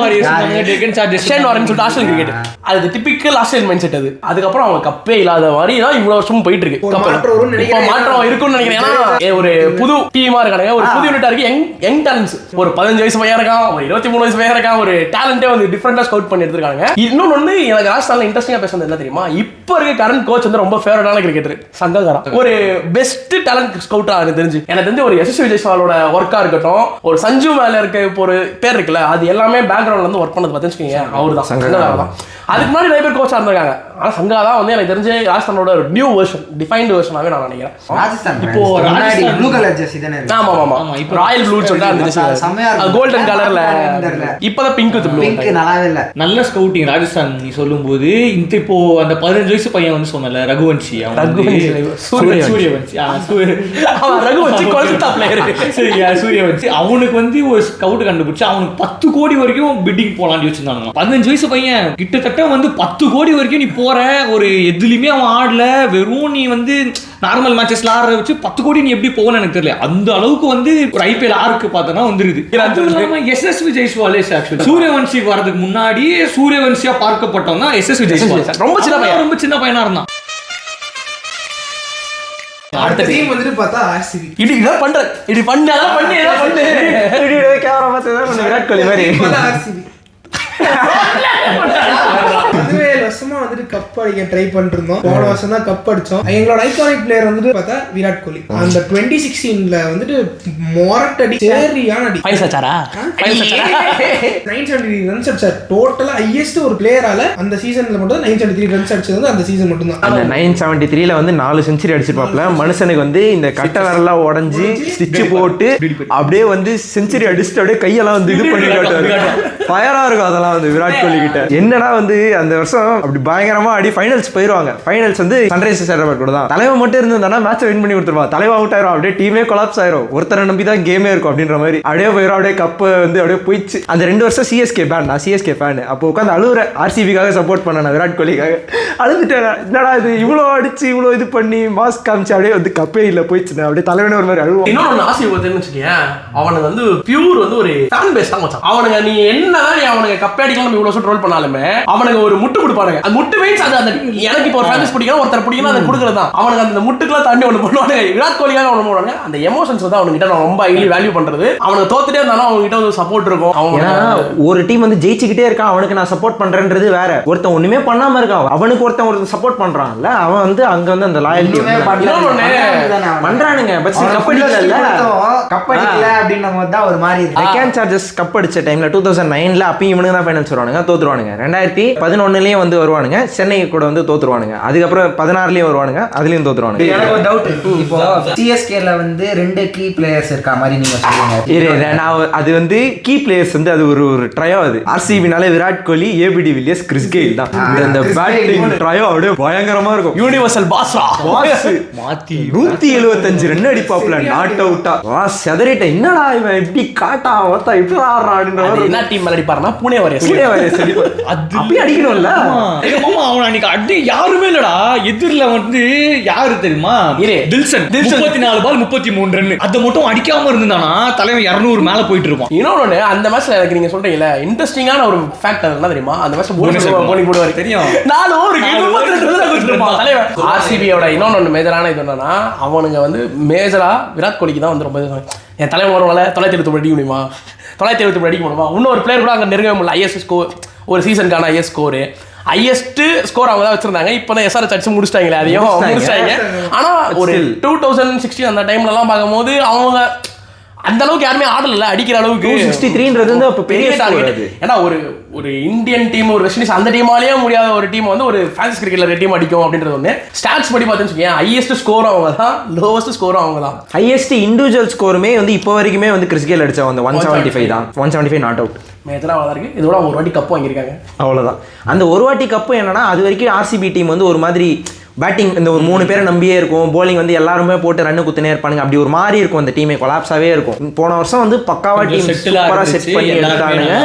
டெக்கன் சார்ஜர்ஸ் வரேன்னு சொல்லிட்டு ஆஸ்திரேலியன் கிரிக்கெட். அது டிபிக்கல் ஆஸ்திரேலியன் மைண்ட் செட். அது அதுக்கப்புறம் அவங்க கப்பே இல்லாத மாதிரி தான் இவ்வளவு வருஷமும் போயிட்டு இருக்கு. இப்போ மாற்றம் இருக்கும்னு நினைக்கிறேன். ஒரு புது டீமா இருக்காங்க, ஒரு புது யூனிட்டா இருக்கு. யங் டேலண்ட்ஸ் ஒரு 15 வயசு பையன் இருக்கான், ஒரு 23 வயசு பையன் இருக்கான். ஒரு டேலண்டே வந்து டிஃபரெண்டா ஸ்கவுட் பண்ணி எடுத்துருக்காங்க. இன்னொன்னு எனக்கு ராஜஸ்தான்ல இன்ட்ரெஸ்டிங்கா பேசுறது என்ன தெரியுமா, இப்போ இருக்க கரண்ட் கோச் வந்து ரொம்ப ஃபேவரட்டான கிரிக்கெட்டர் சங்ககாரா. ஒரு பெஸ்ட் டேலண்ட் ஸ்கவுட்டா எனக்கு தெரிஞ்சு ஒரு எஸ்எஸ்வி ஜெய்ஸ்வாலோட ஒர்க்கா இருக்கட்டும், ஒரு சஞ்சு மேல இருக்க இப்போ ஒரு பேர் இருக்குல்ல, அது எல்லாமே பேக்ரவுண்ட்ல இருந்து ஒர்க் பண்ணது பார்த்துச்சுக்கீங்க. அவர் தான் சங்ககாரா தான். அதுக்கு முன்னாடி நிறைய பேர் கோச்சா இருந்திருக்காங்க. ஆனா சங்கா தான் வந்து எனக்கு தெரிஞ்சு ராஜஸ்தானோட ஒரு நியூ வெர்ஷன், டிஃபைன்டு வெர்ஷனாவே நான் நினைக்கிறேன். ராஜஸ்தான் இப்போ ராஜஸ்தான் ப்ளூ கலர் ஜெர்சி தானே. ஆமா இப்போ ராயல் ப்ளூ சொல்லிட்டு அந்த கோல்டன் கலர்ல இப்பதான் பிங்க் வித் ப்ளூ. பிங்க் நல்லாவே இல்ல. நல்ல ஸ்கவுட்டிங் ராஜஸ்தான் நீ சொல்லும்போது இந்த இப்போ அந்த 15 வயசு பையன் வந்து சொன்னல ரகுவன்ஷி, சூரியவன்ஷி அவனுக்கு வந்து ஒரு ஸ்கவுட் கண்டுபிடிச்சு அவனுக்கு 10 கோடி வரைக்கும் பிட்டிங் போலான்னு வச்சிருந்தாங்க. 15 வயசு பையன் கிட்டத்தட்ட வந்து 10 கோடி வரைக்கும் நீ போற, ஒரு எதுலயுமே அவன் ஆடல, வெறும் நீ வந்து நார்மல் மேட்சஸ்ல ஆடுற வச்சு 10 கோடி நீ எப்படி போகணும்னு எனக்கு தெரியல. அந்த அளவுக்கு வந்து ஒரு ஐபிஎல் ஆர்க்கு பார்த்தனா வந்துருது. எஸ்எஸ்வி ஜெய்ஸ்வால் சூரியவன்ஷி வரதுக்கு முன்னாடி சூரியவன்ஷியா பார்க்கப்பட்டவன் தான் எஸ்எஸ்வி ஜெய்ஸ்வால். ரொம்ப சின்ன பையனா இருந்தான். அடுத்த டீம் வந்துட்டு பார்த்தா ஆர்சிபி. இதான் பண்ற இது பண்ணு கேமரா பார்த்து விராட் கோலி மாதிரி ஆர்சிபி 17 வருஷமா வந்துட்டு கப் அடிக்க ட்ரை பண்ணிட்டு இருந்தோம். போன வருஷம் தான் கப் அடிச்சோம். எங்களோட ஐகானிக் பிளேயர் வந்துட்டு பார்த்தா விராட் கோலி. அந்த 2016ல வந்துட்டு மொரட்டடி சரியான அடி. 973 ரன்ஸ் அடிச்சார். டோட்டலா ஹையஸ்ட் ஒரு பிளேயரால அந்த சீசன்ல மட்டும் 973 ரன்ஸ் அடிச்சது வந்து அந்த சீசன் மட்டும் தான். அந்த 973ல வந்து 4 செஞ்சுரி அடிச்சிருப்பாப்ல. மனுஷனுக்கு வந்து இந்த கட்டை வரலாம் உடஞ்சி ஸ்டிச் போட்டு அப்படியே வந்து செஞ்சுரி அடிச்சுட்டு அப்படியே கையெல்லாம் வந்து இது பண்ணி காட்டுவாரு. ஃபயரா இருக்கும் அதெல்லாம் வந்து விராட் கோலி கிட்ட. என்னன்னா வந்து அந்த வருஷம் அப்படி பயங்கரமா ஆடி ஃபைனல்ஸ் போயிருவாங்க. ஃபைனல்ஸ் வந்து சன்ரைசர்ஸ் ஹைதராபாத் கூட தான். தலைவன் மட்டும் இருந்தானா மேட்ச் வின் பண்ணி கொடுத்துருவான். தலைவன் அவுட் ஆயிரும், அப்படியே டீமே கொலாப்ஸ் ஆயிரும். ஒருத்தரை நம்பி தான் கேமே இருக்கும் அப்படின்ற மாதிரி அப்படியே போயிடும். அப்படியே கப்பு வந்து அப்படியே போயிடுச்சு. அந்த 2 வருஷம் சிஎஸ்கே ஃபேன், நான் சிஎஸ்கே ஃபேன். அப்போ உட்காந்து அழுவுற ஆர்சிபிக்காக சப்போர்ட் பண்ணேன், விராட் கோலிக்காக அழுதுட்டேன். என்னடா இது இவ்வளோ அடிச்சு இவ்வளோ இது பண்ணி மாஸ்க் காமிச்சு அப்படியே வந்து கப்பே இல்லை போயிடுச்சு. அப்படியே தலைவனே ஒரு மாதிரி அழுவோம். இன்னொன்று ஆசை வச்சுக்கேன், அவனுக்கு வந்து பியூர் வந்து ஒரு ஃபேன் பேஸ் தான் வச்சான். அவனுங்க நீ என்னதான் அவனுக்கு கப்பே அடிக்கலாம் இவ்வளோ வருஷம் ட்ரோல் பண்ணாலுமே அவனுக்கு ஒரு முட்டு கொடுப்பானுங்க. அது முட்டு மீன்ஸ் அது அந்த எனக்கு இப்போ ஒரு ஃபேன் பேஸ் பிடிக்கும், ஒருத்தர் பிடிக்கும், அதை கொடுக்குறது தான். அவனுக்கு அந்த முட்டுக்கெல்லாம் தாண்டி ஒன்று பண்ணுவானுங்க. விராட் கோலிக்காக ஒன்று பண்ணுவாங்க. அந்த எமோஷன்ஸ் வந்து அவனுக்கிட்ட நான் ரொம்ப ஹைலி வேல்யூ பண்றது. அவனுக்கு தோத்துட்டே இருந்தாலும் அவங்ககிட்ட ஒரு சப்போர்ட் இருக்கும். ஏன்னா ஒரு டீம் வந்து ஜெயிச்சுக்கிட்டே இருக்கான், அவனுக்கு நான் சப்போர்ட் பண்றேன்றது வேற. ஒருத்தன் ஒண்ணுமே பண்ணாம இருக்கான், அவனுக்கு ஒருத்தன் சப்போர்ட் பண்றான்ல, அவன் வந்து அங்க வந்து அந்த லாயல்ட்டி பண்றானுங்க. பட் கப் அடிக்கல அப்படின்ற மாதிரி தான் ஒரு மாதிரி. டெக்கான் சார்ஜர்ஸ் கப் அடிச்ச டைம்ல 2009ல அப்பயும் இவனுக்கு தான் ஃபைனல்ஸ் வருவானுங்க, தோத்துருவானுங்க. 2011லயும் வந்து வருவானுங்க, சென்னை கூட வந்து தோத்துருவானுங்க. அதுக்கப்புறம் 16லயும் வருவானுங்க, அதுலயும் தோத்துருவானுங்க. எனக்கு ஒரு டவுட் இருக்கு. இப்போ சிஎஸ்கேல வந்து 2 கீ பிளேயர்ஸ் இருக்கா மாதிரி நீங்க சொல்லுங்க. நான் அது வந்து கீ பிளேயர்ஸ் வந்து அது ஒரு ட்ரையோ. அது ஆர்சிபினாலே Virat Kohli, APD Villiers, Chris Gayle தான். இந்த பேட்டிங் ட்ரையோ அப்படியே பயங்கரமா இருக்கும். யூனிவர்சல் பாஸ்ரா மாத்தி 175 ரன் அடிப்பாப்ல நாட் அவுட்டா. செதறிட்ட என்னடா இவன் எப்படி காட்டா ஒருத்தா இப்படி ஆடுறான். என்ன டீம் மேல அடிப்பாருன்னா புனே வாரியர்ஸ் அப்படியே அடிக்கணும்ல. அவன் அன்னைக்கு அடி யாருமே இல்லடா. எதிரில வந்து யாரு தெரியுமா, தில்சன் 34 பால் 33 ரன். அதை மட்டும் அடிக்காம இருந்தானா தலைவன் 200 மேல போயிட்டு இருப்பான். இன்னொன்னு அந்த மேட்ச்ல எனக்கு நீங்க சொல்றீங்கல்ல இன்ட்ரெஸ்டிங்கான ஒரு ஃபேக்டர் என்ன தெரியுமா, அந்த மேட்ச்ல போலிங் போடுவாரு தெரியும். 4 ஓவர் தலைவன். ஆர்சிபியோட இன்னொன்னு மேஜரான இது என்னன்னா, அவனுங்க வந்து மேஜரா விராட் கோலிக்கு தான் வந்து ரொம்ப என் தலைவன் வருவாங்க 970 அடிக்க முடியுமா, 970 அடிக்க முடியுமா. இன்னொரு பிளேயர் கூட அங்கே நெருங்கவே முடியல. ஐஎஸ் ஸ்கோர் ஒரு சீசனுக்கான ஐஎஸ் ஸ்கோரு, ஹையஸ்ட் ஸ்கோர் அவங்க தான் வச்சிருந்தாங்க. இப்போ தான் எஸ்ஆர்எச் அடிச்சு முடிச்சிட்டாங்களே, அதையும் முடிச்சிட்டாங்க. ஆனால் ஒரு 2016 அந்த டைம்லலாம் பார்க்கும்போது அவங்க அந்த அளவுக்கு யாருமே ஆடல அடிக்கிற அளவுக்கு. 263ன்றது வந்து அப்ப பெரிய டார்கெட். ஏன்னா ஒரு இந்தியன் டீம் ஒரு வெஸ்ட் இண்டீஸ் அந்த டீமாலேயே முடியாத ஒரு டீம் வந்து ஒரு பிரான்ஸ் கிரிக்கெட்ல டீம் அடிக்கும் அப்படின்றது ஒன்று. ஸ்டாட்ஸ் படி பார்த்தீங்கன்னா ஹையஸ்ட் ஸ்கோரும் அவங்க தான், லோவஸ்ட் ஸ்கோரும் அவங்க தான். ஹையஸ்ட் இண்டிவிஜுவல் ஸ்கோருமே வந்து இப்போ வரைக்குமே வந்து கிறிஸ் கெயில் அடிச்சா வந்து 175 தான். 175 நாட் அவுட். மேஜராக தான் இருக்கு. இதோட ஒரு வாட்டி கப்பு வாங்கியிருக்காங்க, அவ்வளோதான். அந்த ஒரு வாட்டி கப்பு என்னன்னா அது வரைக்கும் ஆர்சிபி டீம் வந்து ஒரு மாதிரி பேட்டிங் இந்த ஒரு 3 பேரை நம்பியே இருக்கும், போலிங் வந்து எல்லாருமே போட்டு ரன்னு குத்துனே இருப்பானுங்க, அப்படி ஒரு மாதிரி இருக்கும் அந்த டீமே, கொலாப்ஸாவே இருக்கும். போன வருஷம் வந்து பக்காவா டீம் சூப்பரா செட் பண்ணி எடுத்தானுங்க.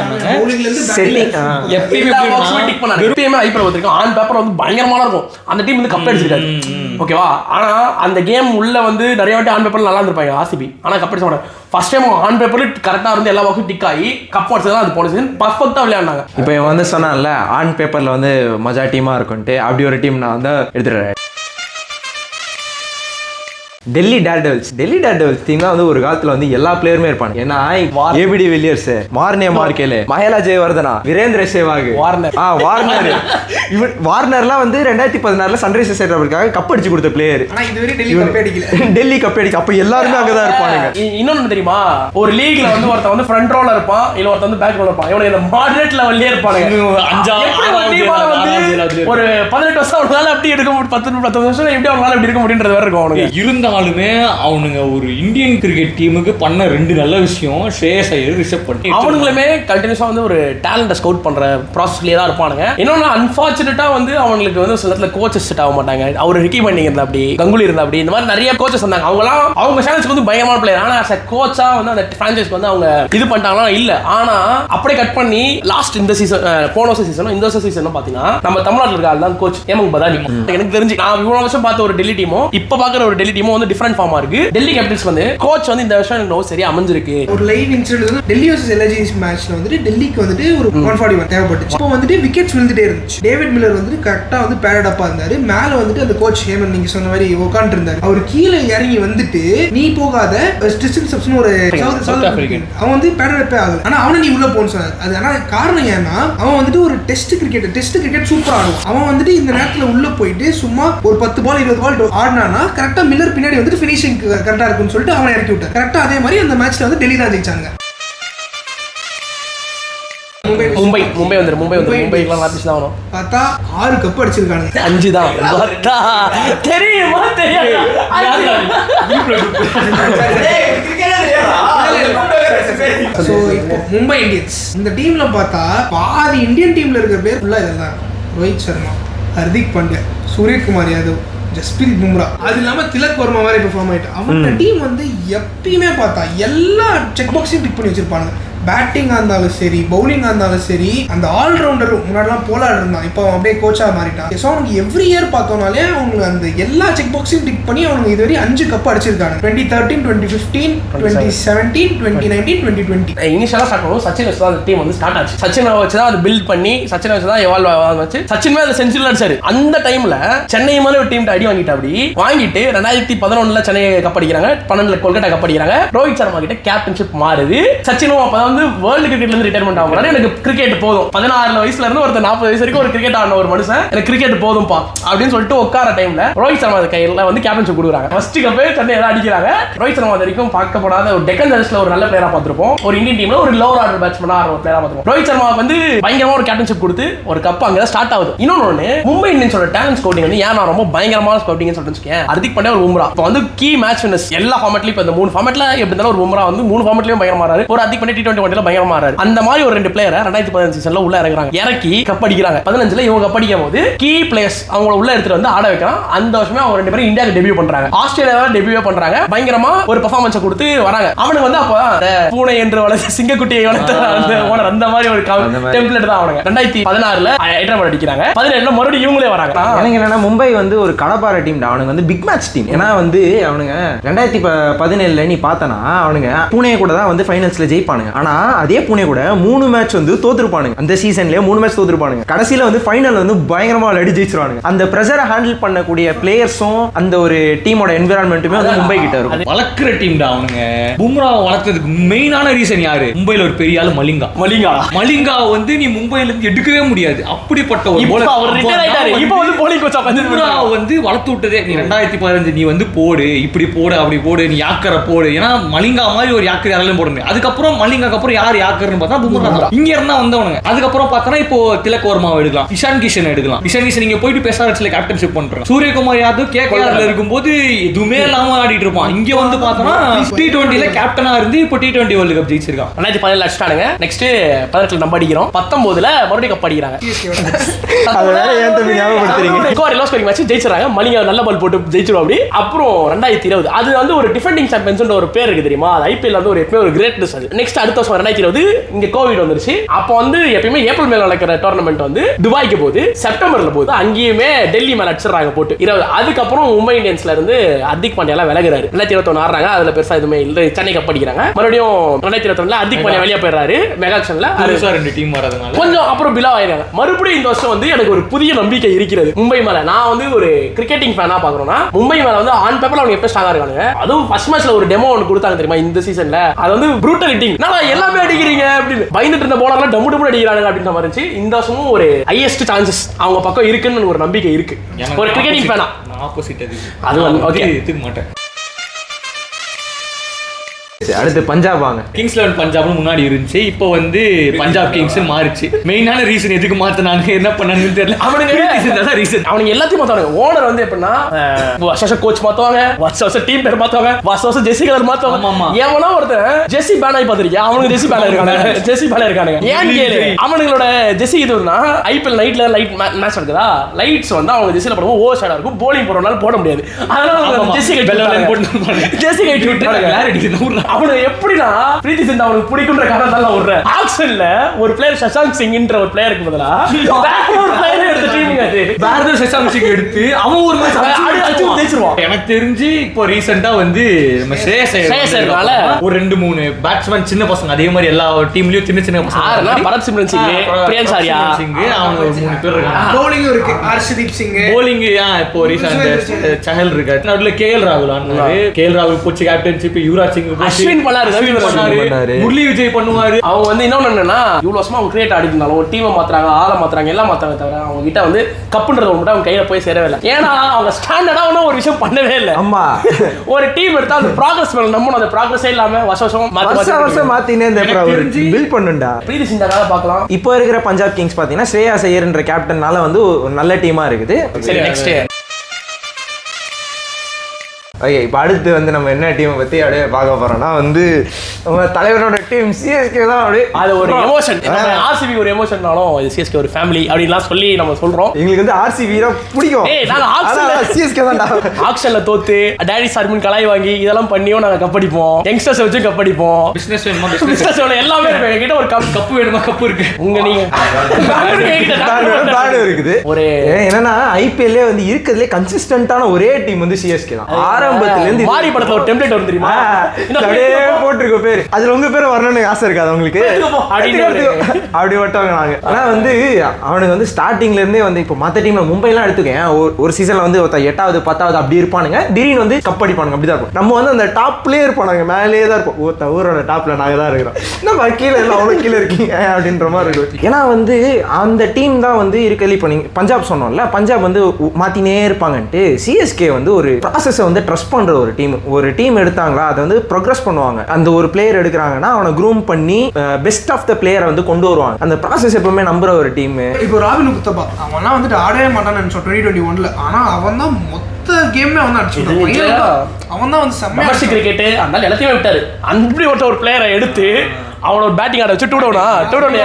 செட்டிங் எப்பயுமே ஐபிஎல் வந்திருக்கும் ஆன் பேப்பர் வந்து பயங்கரமான இருக்கும். அந்த டீம் வந்து கப் அடிச்சிருக்காரு, ஓகேவா? ஆனா அந்த கேம் உள்ள வந்து நிறைய வாட்டி ஆன் பேப்பர்ல நல்லா இருந்திருப்பாங்க ஆர்சிபி, ஆனா கப் அடிச்ச மாட்டாங்க. ஃபர்ஸ்ட் டைம் ஆன் பேப்பர்ல கரெக்டா இருந்து எல்லா வாக்கும் டிக் ஆகி கப் அடிச்சதுதான் அது போன சீசன் பர்ஃபெக்ட்டா விளையாடுனாங்க. இப்போ இவன் வந்து சொன்னான்ல ஆன் பேப்பர்ல வந்து மஜா டீமா இருக்கும்ட்டு, அப்படி ஒரு டீம் நான் வந்து எடுத்துறேன். டெல்லி டேர்டெவில்ஸ் டீம் தான் வந்து ஒரு காலத்துல வந்து எல்லா பிளேயருமே இருப்பாங்க. ஏன்னா APD Villiers, Marne மார்க்கேலே, Mahela Jayawardene, Virendra Sehwag, Warner வார்னர்லாம் வந்து 2016ல சன்ரைசர்ஸ் ஹைதராபாத்துக்காக கப் அடிச்சு கொடுத்த பிளேயர். ஆனா இதுவரை டெல்லி கப் அடிக்க அப்ப எல்லாருமே அங்கதான் இருப்பாங்க. இன்னொன்னு தெரியுமா, ஒரு லீக்ல வந்து ஒருத்தன் வந்து ஃப்ரண்ட் ரோல இருப்பான், இல்ல ஒருத்தன் வந்து பேக் ரோல இருப்பான். இவங்க இந்த மாடரேட் லெவல்லே இருப்பாங்க. ஒரு 18 வருஷம் அவங்களால அப்படி எடுக்க முடியும், 10 வருஷம் எப்படி அவங்களால அப்படி இருக்க முடியுன்றது வேற இருக்கும் அவனுக்கு. இருந்தாலுமே அவனுங்க ஒரு இந்தியன் கிரிக்கெட் டீமுக்கு பண்ண 2 நல்ல விஷயம், ஸ்ரேயஸ் ஐயர் ரிஷப் பண்ட் அவங்களுமே கண்டினியூஸா வந்து ஒரு டேலண்ட ஸ்கவுட் பண்ற ப்ராசஸ்லயே தான் இருப்பானுங்க. இன்னொன்னு அன்பார்ச்சுனேட்டா வந்து அவங்களுக்கு வந்து சில இடத்துல கோச்சஸ் செட் ஆக மாட்டாங்க. அவர் ரிக்கி பண்டிங் இருந்தா அப்படி, கங்குலி இருந்தா அப்படி, இந்த மாதிரி நிறைய கோச்சஸ் வந்தாங்க. அவங்க சேனல்ஸ்க்கு வந்து பயங்கரமான பிளேயர், ஆனா as a கோச்சா வந்து அந்த பிரான்சைஸ்க்கு வந்து அவங்க இது பண்ணிட்டாங்களா இல்ல. ஆனா அப்படியே கட் பண்ணி லாஸ்ட் இந்த சீசன், போன வருஷம் சீசனும் இந்த வருஷம் சீசனும் பாத்தீங்கன்னா நம்ம தமிழ்நாட்டில் இருக்க ஆள் தான் கோச் ஏமங் பதானி. எனக்கு தெரிஞ்சு நான் இவ்வளவு வருஷம் பார்த்த ஒரு டெல்லி டீமும் இப்ப பாக்குற ஒரு டெல்லி டீமும் வந்து டிஃபரெண்ட் ஃபார்மா இருக்கு. டெல்லி கேபிட்டல்ஸ் வந்து கோச் வந்து இந்த வருஷம் எனக்கு சரியா அமைஞ்சிருக்கு. ஒரு லைவ் இன்சிடென்ட் வந்து டெல்லி வர்சஸ் எல்ஐஜி மேட்ச்ல வந்து டெல்லிக்கு வந்து ஒரு 141 தேவைப்பட்டுச்சு. அப்போ வந்து விக்கெட்ஸ் விழுந்துட்டே இருந்துச்சு. டேவிட் மில்லர் வந்து கரெக்டா வந்து பேரட் அப்பா இருந்தாரு. மேல வந்து அந்த கோச் ஹேமன் நீங்க சொன்ன மாதிரி உட்கார்ந்து இருந்தாரு. அவர் கீழே இறங்கி வந்துட்டு நீ போகாத ஸ்டிசன் சப்ஸ்னு ஒரு சவுத் ஆப்பிரிக்கன் அவன் வந்து பேரட் அப்பே ஆகல, ஆனா அவனை நீ உள்ள போன்னு சொன்னாரு. அது ஆனா காரணம் ஏன்னா அவன் வந்துட்டு ஒரு டெஸ்ட் கிரிக்கெட் சூப்பரா ஆடுவான். அவன் வந்துட்டு இந்த நேரத்துல உள்ள போயிட்டு சும்மா ஒரு 10 பால் 20 பால் ஆடினானா கரெக்டா மில்லர் பின்னாடி வந்துட்டு ஃபினிஷிங் கரெக்டா இருக்கும்னு சொல்லிட்டு அவனை இறக்கி விட்டார். கரெக்டா அதே மாதிரி அந்த மேட்ச்ல வந்து டெல்லி தான் ஜெயிச்சாங்க. மும்பை எல்லாம் நார்த் தான் வரும். பார்த்தா 6 கப் அடிச்சிருக்காங்க, 5 தான். தெரியுமா மும்பை இந்தியன்ஸ் இந்த டீம்ல பார்த்தா பாதி இந்தியன் டீம்ல இருக்க பேர் ஃபுல்லா இதெல்லாம் ரோஹித் சர்மா, ஹர்திக் பாண்டியா, சூரியகுமார் யாதவ், ஜஸ்பிரீத் பும்ரா, அது இல்லாம திலக் வர்மா மாதிரி பெர்ஃபார்ம் ஆயிட்டு அவங்க டீம் வந்து எப்பயுமே பார்த்தா எல்லா செக் பாக்ஸையும் டிக் பண்ணி வச்சிருப்பாங்க. பேட்டிங்காக இருந்தாலும் சரி, பவுலிங்காக இருந்தாலும் சரி, அந்த ஆல்ரவுண்டர் முன்னாடிலாம் போலாட் இருந்தான், இப்போ அவன் அப்படியே கோச்சாக மாறிட்டான். ஸோ அவனுக்கு எவ்ரி இயர் பார்த்தோம்னாலே அவங்களுக்கு அந்த எல்லா செக் பாக்ஸையும் டிக் பண்ணி அவனுக்கு இதுவரை 5 கப் அடிச்சிருக்காங்க. 2013, 2015, 2017, 2019, 2020. இனிஷியலாக ஸ்டார்ட் பண்ணுவோம் சச்சின் வச்சு தான் அந்த டீம் வந்து ஸ்டார்ட் ஆச்சு. சச்சினை வச்சு தான் அது பில்ட் பண்ணி சச்சினை வச்சு தான் எவால்வ் ஆச்சு. சச்சின் அந்த செஞ்சுரி அடிச்சாரு. அந்த டைம்ல சென்னை மாதிரி ஒரு டீம் அடி வாங்கிட்டு வாங்கிட்டு 2011 சென்னை கப் அடிக்கிறாங்க, 12 கொல்கட்டா கப் அடிக்கிறாங்க. ரோஹித் சர்மா கிட்ட கேப்டன்ஷிப் மாறுது. சச்சினும் அப்பதான் வந்து வேர்ல்டு கிரிக்கெட்ல இருந்து ரிட்டையர்மென்ட் ஆகுறாரு. எனக்கு கிரிக்கெட் போதும், 16 வயசுல இருந்து ஒரு 40 வயசு வரைக்கும் ஒரு கிரிக்கெட் ஆடின ஒரு மனுஷன், எனக்கு கிரிக்கெட் போதும்பா அப்படின்னு சொல்லிட்டு உட்கார டைம்ல ரோஹித் சர்மா கையில வந்து கேப்டன்ஷிப் கொடுக்குறாங்க. ஃபர்ஸ்ட் கப்பே சென்னை தான் அடிக்கிறாங்க. ரோஹித் சர்மா வரைக்கும் பார்க்கப்படாத ஒரு டெக்கன் டெஸ்ட்ல ஒரு நல்ல பிளேயரா பார்த்திருப்போம். ஒரு இந்தியன் டீம்ல ஒரு லோவர் ஆர்டர் பேட்ஸ்மேனா ஒரு பிளேயரா பார்த்திருப்போம். ரோஹித் சர்மா வந்து பயங்கரமா ஒரு கேப்டன்ஷிப் கொடுத்து ஒரு கப் அங்க ஸ்டார்ட் ஆகுது. இன்னொன்னு மும்பை இந்தியன்ஸோட டேலண்ட் ஸ்கவுட்டிங் வந்து ஏன் நான் ரொம்ப பயங்கரமான ஸ்கவுட்டிங் சொல்லிட்டு ஹர்திக் பாண்டியா ஒரு பும்ரா இப்போ வந்து கீ மேட்ச் வின்னர்ஸ் எல்லா ஃபார்மேட்லயும் இப்போ இந்த 3 ஃபார்மேட்ல எப்படி இருந்தாலும் ஒரு பும்ரா வந்து 3 ஃபார்மேட்லயும் பயங்கரமா மாறாரு. ஒரு ஹர்திக் பாண்டியா T20 ஒன்ல பயங்கரமா மாறாரு. அந்த மாதிரி ஒரு 2 பிளேயரை 2015 சீசன்ல உள்ள இறக்கி கப் அடிக்கிறாங்க. 15ல இவங்க கப் அடிக்கும் போது கீ பிளேயர்ஸ் அவங்கள உள்ள எடுத்துட்டு வந்து ஆட வைக்கிறான். அந்த வருஷமே அவங்க 2 பேரும் இந்தியாவுக்கு டெபியூ பண்றாங்க, ஆஸ்திரேலியாவை டெபியூ பண்றாங்க. பயங்கரமா ஒரு பெர்ஃபார்மன்ஸ் கொடுத்து வராங்க. அவனுக்கு வந்து அப்போ பூனை என்று வளர்த்த சிங்கக்குட்டியை வளர்த்த அந்த மாதிரி ஒரு டெம்ப்ளேட் தான் அவனுங்க. 2016ல ஹைதராபாத் அடிக்கிறாங்க. 17ல மறுபடியும் இவங்களே வராங்க. எனக்கு என்னன்னா மும்பை வந்து ஒரு கடப்பார டீம், அவனுக்கு வந்து பிக் மேட்ச் டீம். ஏன்னா வந்து அவனுங்க 2017ல நீ பார்த்தனா அவனுங்க பூனே கூட தான் வந்து ஃபைனல்ஸ்ல ஜெயிப்பானுங்க. ஆனா ஆனா அதே புனே கூட 3 மேட்ச் வந்து தோத்துருப்பானுங்க. அந்த சீசன்லயே 3 மேட்ச் தோத்துருப்பானுங்க. கடைசியில வந்து ஃபைனல் வந்து பயங்கரமா விளையாடி ஜெயிச்சிருவானுங்க. அந்த பிரஷரை ஹேண்டில் பண்ணக்கூடிய பிளேயர்ஸும் அந்த ஒரு டீமோட என்விரான்மெண்ட்டுமே வந்து மும்பை கிட்ட இருக்கும். வளர்க்குற டீம் தான் அவனுங்க. பும்ராவை வளர்த்ததுக்கு மெயினான ரீசன் யாரு? மும்பைல ஒரு பெரிய ஆளு மலிங்கா வந்து நீ மும்பைல இருந்து எடுக்கவே முடியாது. அப்படிப்பட்ட ஒரு வந்து வளர்த்து விட்டதே. நீ 2015 நீ வந்து போடு, இப்படி போடு, அப்படி போடு, நீ யாக்கரை போடு. ஏன்னா மலிங்கா மாதிரி ஒரு யாக்கர் யாராலையும் போட முடியாது. அதுக்கப்புறம் மலிங்காக்கு அப்புறம் யார் யாக்கர்னு பார்த்தா பும்ரா தான். இங்க இருந்தா வந்தவனுங்க. அதுக்கப்புறம் பார்த்தா இப்போ திலக் வர்மாவை எடுக்கலாம், இஷான் கிஷன் எடுக்கலாம். இஷான் கிஷன் நீங்க போயிட்டு பெசாரட்ஸ்ல கேப்டன்ஷிப் பண்றாங்க. சூரியகுமார் யாதவ் கேகேஆர்ல இருக்கும்போது எதுவுமே இல்லாம ஆடிட்டு இருப்பான். இங்க வந்து பார்த்தோம்னா T20ல கேப்டனா இருந்து இப்போ T20 வேர்ல்ட் கப் ஜெயிச்சிருக்கான். 2017 அடிச்சிட்டானுங்க. நெக்ஸ்ட் 18 நம்ம அடிக்கிறோம். 19ல மறுபடியும் கப் அடிக்கிறாங்க. அது வேற ஏன் தம்பி ஞாபகப்படுத்துறீங்க? லோ ஸ்கோரிங் மேட்ச் ஜெயிச்சிராங்க. மலிங்கா நல்ல பால் போட்டு ஜெயிச்சிரும். அப்படி அப்புறம் 2020 அது வந்து ஒரு டிஃபெண்டிங் சாம்பியன்ஸ் ஒரு பேர் இருக்கு தெரியுமா? அது ஐபிஎல் வந்து ஒரு எப்பவுமே ஒரு கிரேட்னஸ். அது நெக்ஸ்ட் அடுத்த வருஷம் 2020 இங்க கோவிட் வந்துருச்சு. அப்போ வந்து எப்பயுமே ஏப்ரல் மேல நடக்கிற டோர்னமெண்ட் வந்து துபாய்க்கு போகுது, செப்டம்பர்ல போகுது. அங்கேயுமே டெல்லி மேல அடிச்சிடறாங்க போட்டு 20. அதுக்கப்புறம் மும்பை இந்தியன்ஸ்ல இருந்து ஹர்திக் பாண்டியா எல்லாம் விலகுறாரு. 2021 ஆடுறாங்க. அதுல பெருசா எதுவுமே இல்ல. சென்னை கப் அடிக்கிறாங்க. மறுபடியும் 2021ல ஹர்திக் பாண்டியா வெளியே போயிடுறாரு மெகாக்ஷன்ல. ரெண்டு டீம் வரதுனால கொஞ்சம் அப்புறம் பிலா ஆயிடுறாங்க. மறுபடியும் இந்த வருஷம் வந்து எனக்கு ஒரு புதிய நம்பிக்கை இருக்கிறது மும்பை மேல. நான் வந்து ஒரு கிரிக்கெட்டிங் ஃபேனா பாக்குறேன்னா மும்பை மேல வந்து ஆன் பேப்பர்ல அவங்க எப்ப ஸ்ட்ராங்கா இருக்காங்க. அதுவும் ஃபர்ஸ்ட் மேட்ச்ல ஒரு டெமோ ஒன்று கொடுத்தாங்க தெரியுமா இந்த சீசன்ல? அது வந்து ப்ரூட்டல் ஹிட்டிங். நான் எல்லாமே அடிக்கிறீங்க அப்படின்னு பயந்துட்டு இருந்த போலர்லாம் டம்மு டம்மு அடிக்கிறாங்க அப்படின்ற மாதிரி இருந்துச்சு. இந்த வருஷமும் ஒரு ஹையஸ்ட் சான்சஸ் அவங்க பக்கம் இருக்குன்னு ஒரு நம்பிக்கை இருக்கு. ஒரு கிரிக்கெட்டிங் ஃபேனா ஆப்போசிட் அது ஓகே எடுத்துக்க மாட்டேன். அடுத்து பஞ்சாப் வாங்க. கிங்ஸ் 11 பஞ்சாப்னு முன்னாடி இருந்துச்சு. இப்போ வந்து பஞ்சாப் கிங்ஸ் மாறிச்சு. மெயினான ரீசன் எதுக்கு மாத்தினாங்க, என்ன பண்ணாங்கன்னு தெரியல. அவனுங்க எல்லாத்தையும் மாத்துவாங்க. ஓனர் வந்து எப்படின்னா வருஷம் கோச் மாத்துவாங்க, வருஷம் டீம் பேர் மாத்துவாங்க, வருஷம் ஜெர்சி கலர் மாத்துவாங்க. எவனா ஒருத்தன் ஜெர்சி பேனாய் பாத்திருக்கியா? அவனுக்கு ஜெர்சி பேனா இருக்காங்க, ஜெர்சி பேனா இருக்கானுங்க. ஏன்னு கேளு, அவனுங்களோட ஜெர்சி இதுனா ஐபிஎல் நைட்ல லைட் மேட்ச் இருக்குதா, லைட்ஸ் வந்து அவங்க ஜெர்சில போடும்போது ஓவர் ஷேடா இருக்கும். போலிங் போறனால போட முடியாது. அதனால ஜெர்சி கட்டி விட்டு அவனுக்கு எப்படின்னா பிரீத்தி சிந்தா அவனுக்கு பிடிக்கும்ன்ற காரணத்தால ஒரு ஆக்ஷன்ல ஒரு பிளேயர் சஷாங்க் சிங்ன்ற ஒரு பிளேயருக்கு பதிலா ஒரு பிளேயர் எடுத்து டீமிங் அது வேற சஷாங்க் சிங் எடுத்து அவன் ஒரு மேட்ச் அடிச்சு ஜெயிச்சிருவான். எனக்கு தெரிஞ்சு இப்போ ரீசன்ட்டா வந்து நம்ம ஸ்ரேயஸ் ஐயர்னால ஒரு 2-3 பேட்ஸ்மேன் சின்ன பசங்க அதே மாதிரி எல்லா டீம்லயும் சின்ன சின்ன பசங்க பரத் சிம்ரன் சிங், பிரியன்ஸ் ஆர்யா சிங், அவங்க ஒரு 3 பேர் இருக்காங்க. பவுலிங் இருக்கு ஹர்ஷதீப் சிங், பவுலிங் இப்போ ரீசன்ட் சஹல் இருக்காரு. நடுவுல கேஎல் ராகுல் ஆனாரு. கேஎல் ராகுல் கோச் கேப்டன்ஷிப், யுவராஜ் சிங் அஸ்வின் பண்ணாரு, முரளி விஜய் பண்ணுவாரு. அவங்க வந்து இன்னொன்னு என்னன்னா இவ்வளவு வருஷமா அவங்க கிரியேட் ஆடிட்டு ஒரு டீமை மாத்துறாங்க, ஆளை மாத்துறாங்க, எல்லாம் மாத்தாங்க தவிர அவங்க கிட்ட வந்து கப்புன்றது மட்டும் அவங்க கையில போய் சேரவே இல்லை. ஏன்னா அவங்க ஸ்டாண்டர்டா ஒரு விஷயம் பண்ணவே இல்லை. ஆமா, ஒரு டீம் எடுத்தா அந்த ப்ராக்ரஸ் மேல நம்ம அந்த ப்ராக்ரஸே இல்லாம வருஷம் மாத்தினே இந்த பில்ட் பண்ணுடா. பிரீத்தி சிந்தாக்காக பார்க்கலாம். இப்போ இருக்கிற பஞ்சாப் கிங்ஸ் பாத்தீங்கன்னா ஸ்ரேயாஸ் ஐயர்ன்ற கேப்டன்னால வந்து ஒரு நல்ல டீமா இருக்குது. சரி, நெக்ஸ்ட் ஓகே, இப்போ அடுத்து வந்து நம்ம என்ன டீமை பற்றி அப்படியே பார்க்க போகிறோம்னா வந்து நம்ம தலைவரோட டீம் சிஎஸ்கே தான். அப்படியே அது ஒரு எமோஷன். ஆர்சிபி ஒரு எமோஷன்னாலும் இது சிஎஸ்கே ஒரு ஃபேமிலி அப்படின்லாம் சொல்லி நம்ம சொல்கிறோம். எங்களுக்கு வந்து ஆர்சிபி தான் பிடிக்கும். சிஎஸ்கே தான். ஆக்ஷனில் தோத்து டேடி சார்மின் கலாய் வாங்கி இதெல்லாம் பண்ணியும் நாங்கள் கப்படிப்போம். யங்ஸ்டர்ஸ் வச்சு கப்படிப்போம். பிஸ்னஸ் வேணுமா எல்லாமே இருக்கு. என்கிட்ட ஒரு கப்பு வேணுமா கப்பு இருக்கு. இருக்குது. ஒரு என்னன்னா ஐபிஎல்லே வந்து இருக்கிறதுலே கன்சிஸ்டன்டான ஒரே டீம் வந்து சிஎஸ்கே தான். மாரி படத்துல ஒரு டெம்ப்ளேட் வரும் தெரியுமா? அப்படியே போட்டுருக்க பேரு. அதுல உங்க பேரு வரணும்னு ஆசை இருக்காது உங்களுக்கு? அப்படி வட்டவங்க நாங்க. ஆனா வந்து அவனுக்கு வந்து ஸ்டார்டிங்ல இருந்தே வந்து இப்போ மத்த டீம்ல மும்பை எல்லாம் எடுத்துக்கேன். ஒரு சீசன்ல வந்து 8வது 10வது அப்படி இருப்பானுங்க. திடீர்னு வந்து கப் அடிப்பானுங்க. அப்படிதான் இருக்கும். நம்ம வந்து அந்த டாப்லயே இருப்பானுங்க, மேலேயே தான் இருப்போம். ஊரோட டாப்ல நாங்க தான் இருக்கிறோம். நம்ம கீழே இல்லை, அவ்வளோ கீழே இருக்கீங்க அப்படின்ற மாதிரி இருக்கும். ஏன்னா வந்து அந்த டீம் தான் வந்து இருக்கல. இப்போ நீங்க பஞ்சாப் சொன்னோம்ல, பஞ்சாப் வந்து மாத்தினே இருப்பாங்கன்ட்டு சிஎஸ்கே வந்து ஒரு ப்ராசஸை வந்து ட்ரஸ்ட் பண்ற ஒரு டீம் எடுத்தாங்களா அதை வந்து ப்ரோக்ரஸ் பண்ணுவாங்க. அந்த ஒரு பிளேயர் எடுக்கிறாங்கன்னா அவனை க்ரூம் பண்ணி பெஸ்ட் ஆஃப் த பிளேயரை வந்து கொண்டு வருவாங்க. அந்த ப்ராசஸ் எப்பவுமே நம்புற ஒரு டீம். இப்போ ராபின் உத்தப்பா அவன்லாம் வந்துட்டு ஆடவே மாட்டான்னு நினைச்சோம் 2021ல. ஆனா அவன் தான் மொத்த கேமே அவன் தான் அடிச்சுட்டான். அவன் தான் வந்து செம்ம கிரிக்கெட் அதனால எல்லாத்தையுமே விட்டாரு. அப்படி ஒரு பிளேயரை எடுத்து அவனோட பேட்டிங் ஆட வச்சு டூடவுன்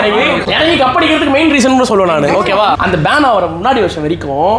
இறங்கி கப்படிக்கிறதுக்கு மெயின் ரீசன் சொல்லுவேன் நான். ஓகேவா, அந்த பேன் ஆகிற முன்னாடி வருஷம் வரைக்கும்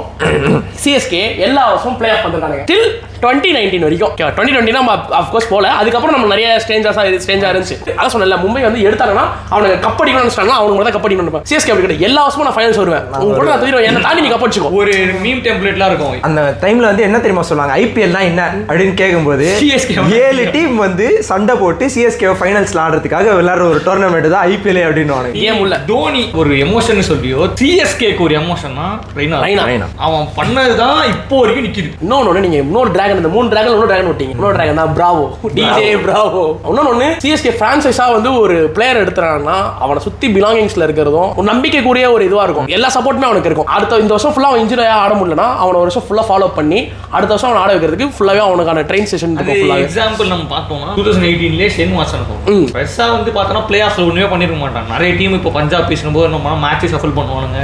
சிஎஸ்கே எல்லா வருஷமும் பிளே ஆஃப் பண்ணிருக்காங்க. டில் 2019 வரைக்கும் 2020 நம்ம அஃப்கோர்ஸ் போல, அதுக்கப்புறம் நம்ம நிறைய ஸ்ட்ரேஞ்சா இருந்துச்சு. அதான் சொன்னல, மும்பை வந்து எடுத்தாங்கன்னா அவனுக்கு கப் அடிக்கணும்னு நினைச்சாங்கன்னா அவனுக்கு மட்டும் கப் அடிக்கணும். சிஎஸ்கே அப்படி கிடையாது, எல்லா வருஷமும் நான் ஃபைனல்ஸ் வருவேன், உங்க கூட நான் தூரம் என்ன தாண்டி நீ கப் அடிச்சுக்கோ. ஒரு மீம் டெம்ப்ளேட்லாம் இருக்கும். அந்த டைம்ல வந்து என்ன தெரியுமா சொல்லுவாங்க, ஐபிஎல்னா என்ன அப்படின்னு கேட்கும்போது CSK 7 டீம் வந்து சண்டை போட்டு சிஎஸ்கே ஃபைனல்ஸ்ல ஆடுறதுக்காக விளையாடுற ஒரு டோர்னமெண்ட் தான் ஐபிஎல் அப்படின்னு. ஏன் உள்ள தோனி ஒரு எமோஷன் சொல்லியோ, சிஎஸ்கேக்கு ஒரு எமோஷன்னா ரெய்னா அவன் பண்ணதுதான் இப்போ வரைக்கும் நிக்குது. இன்னொன்னு நீங்க இன்னொரு டிராகன், இந்த 3 டிராகன் இன்னொரு டிராகன் விட்டீங்க, இன்னொரு டிராகன் தான் பிராவோ, டிஜே பிராவோ. இன்னொன்னு சிஎஸ்கே பிரான்சைஸா வந்து ஒரு பிளேயர் எடுத்துறாங்கன்னா அவனை சுத்தி பிலாங்கிங்ஸ்ல இருக்கிறதும் ஒரு நம்பிக்கைக்குரிய ஒரு இதுவா இருக்கும். எல்லா சப்போர்ட்டுமே அவனுக்கு இருக்கும். அடுத்த இந்த வருஷம் ஃபுல்லா அவன் இன்ஜுரியா ஆட முடியலனா அவனை ஒரு வருஷம் ஃபுல்லா ஃபாலோ பண்ணி அடுத்த வருஷம் அவன் ஆட வைக்கிறதுக்கு ஃபுல்லாவே அவனுக்கான ட்ரெயின் செஷன் இருக்கும். எக்ஸாம்பிள் நம்ம பார்த்தோம்னா 2018 ஷேன் வாட்சன் இருக்கும். பெருசா வந்து பார்த்தோன்னா பிளே ஆஃப்ல ஒண்ணுமே பண்ணிருக்க மாட்டாங்க. நிறைய டீம் இப்போ பஞ்சாப் பேசும்போது நம்ம மேட்சை சஃபல் பண்ணுவானுங்க.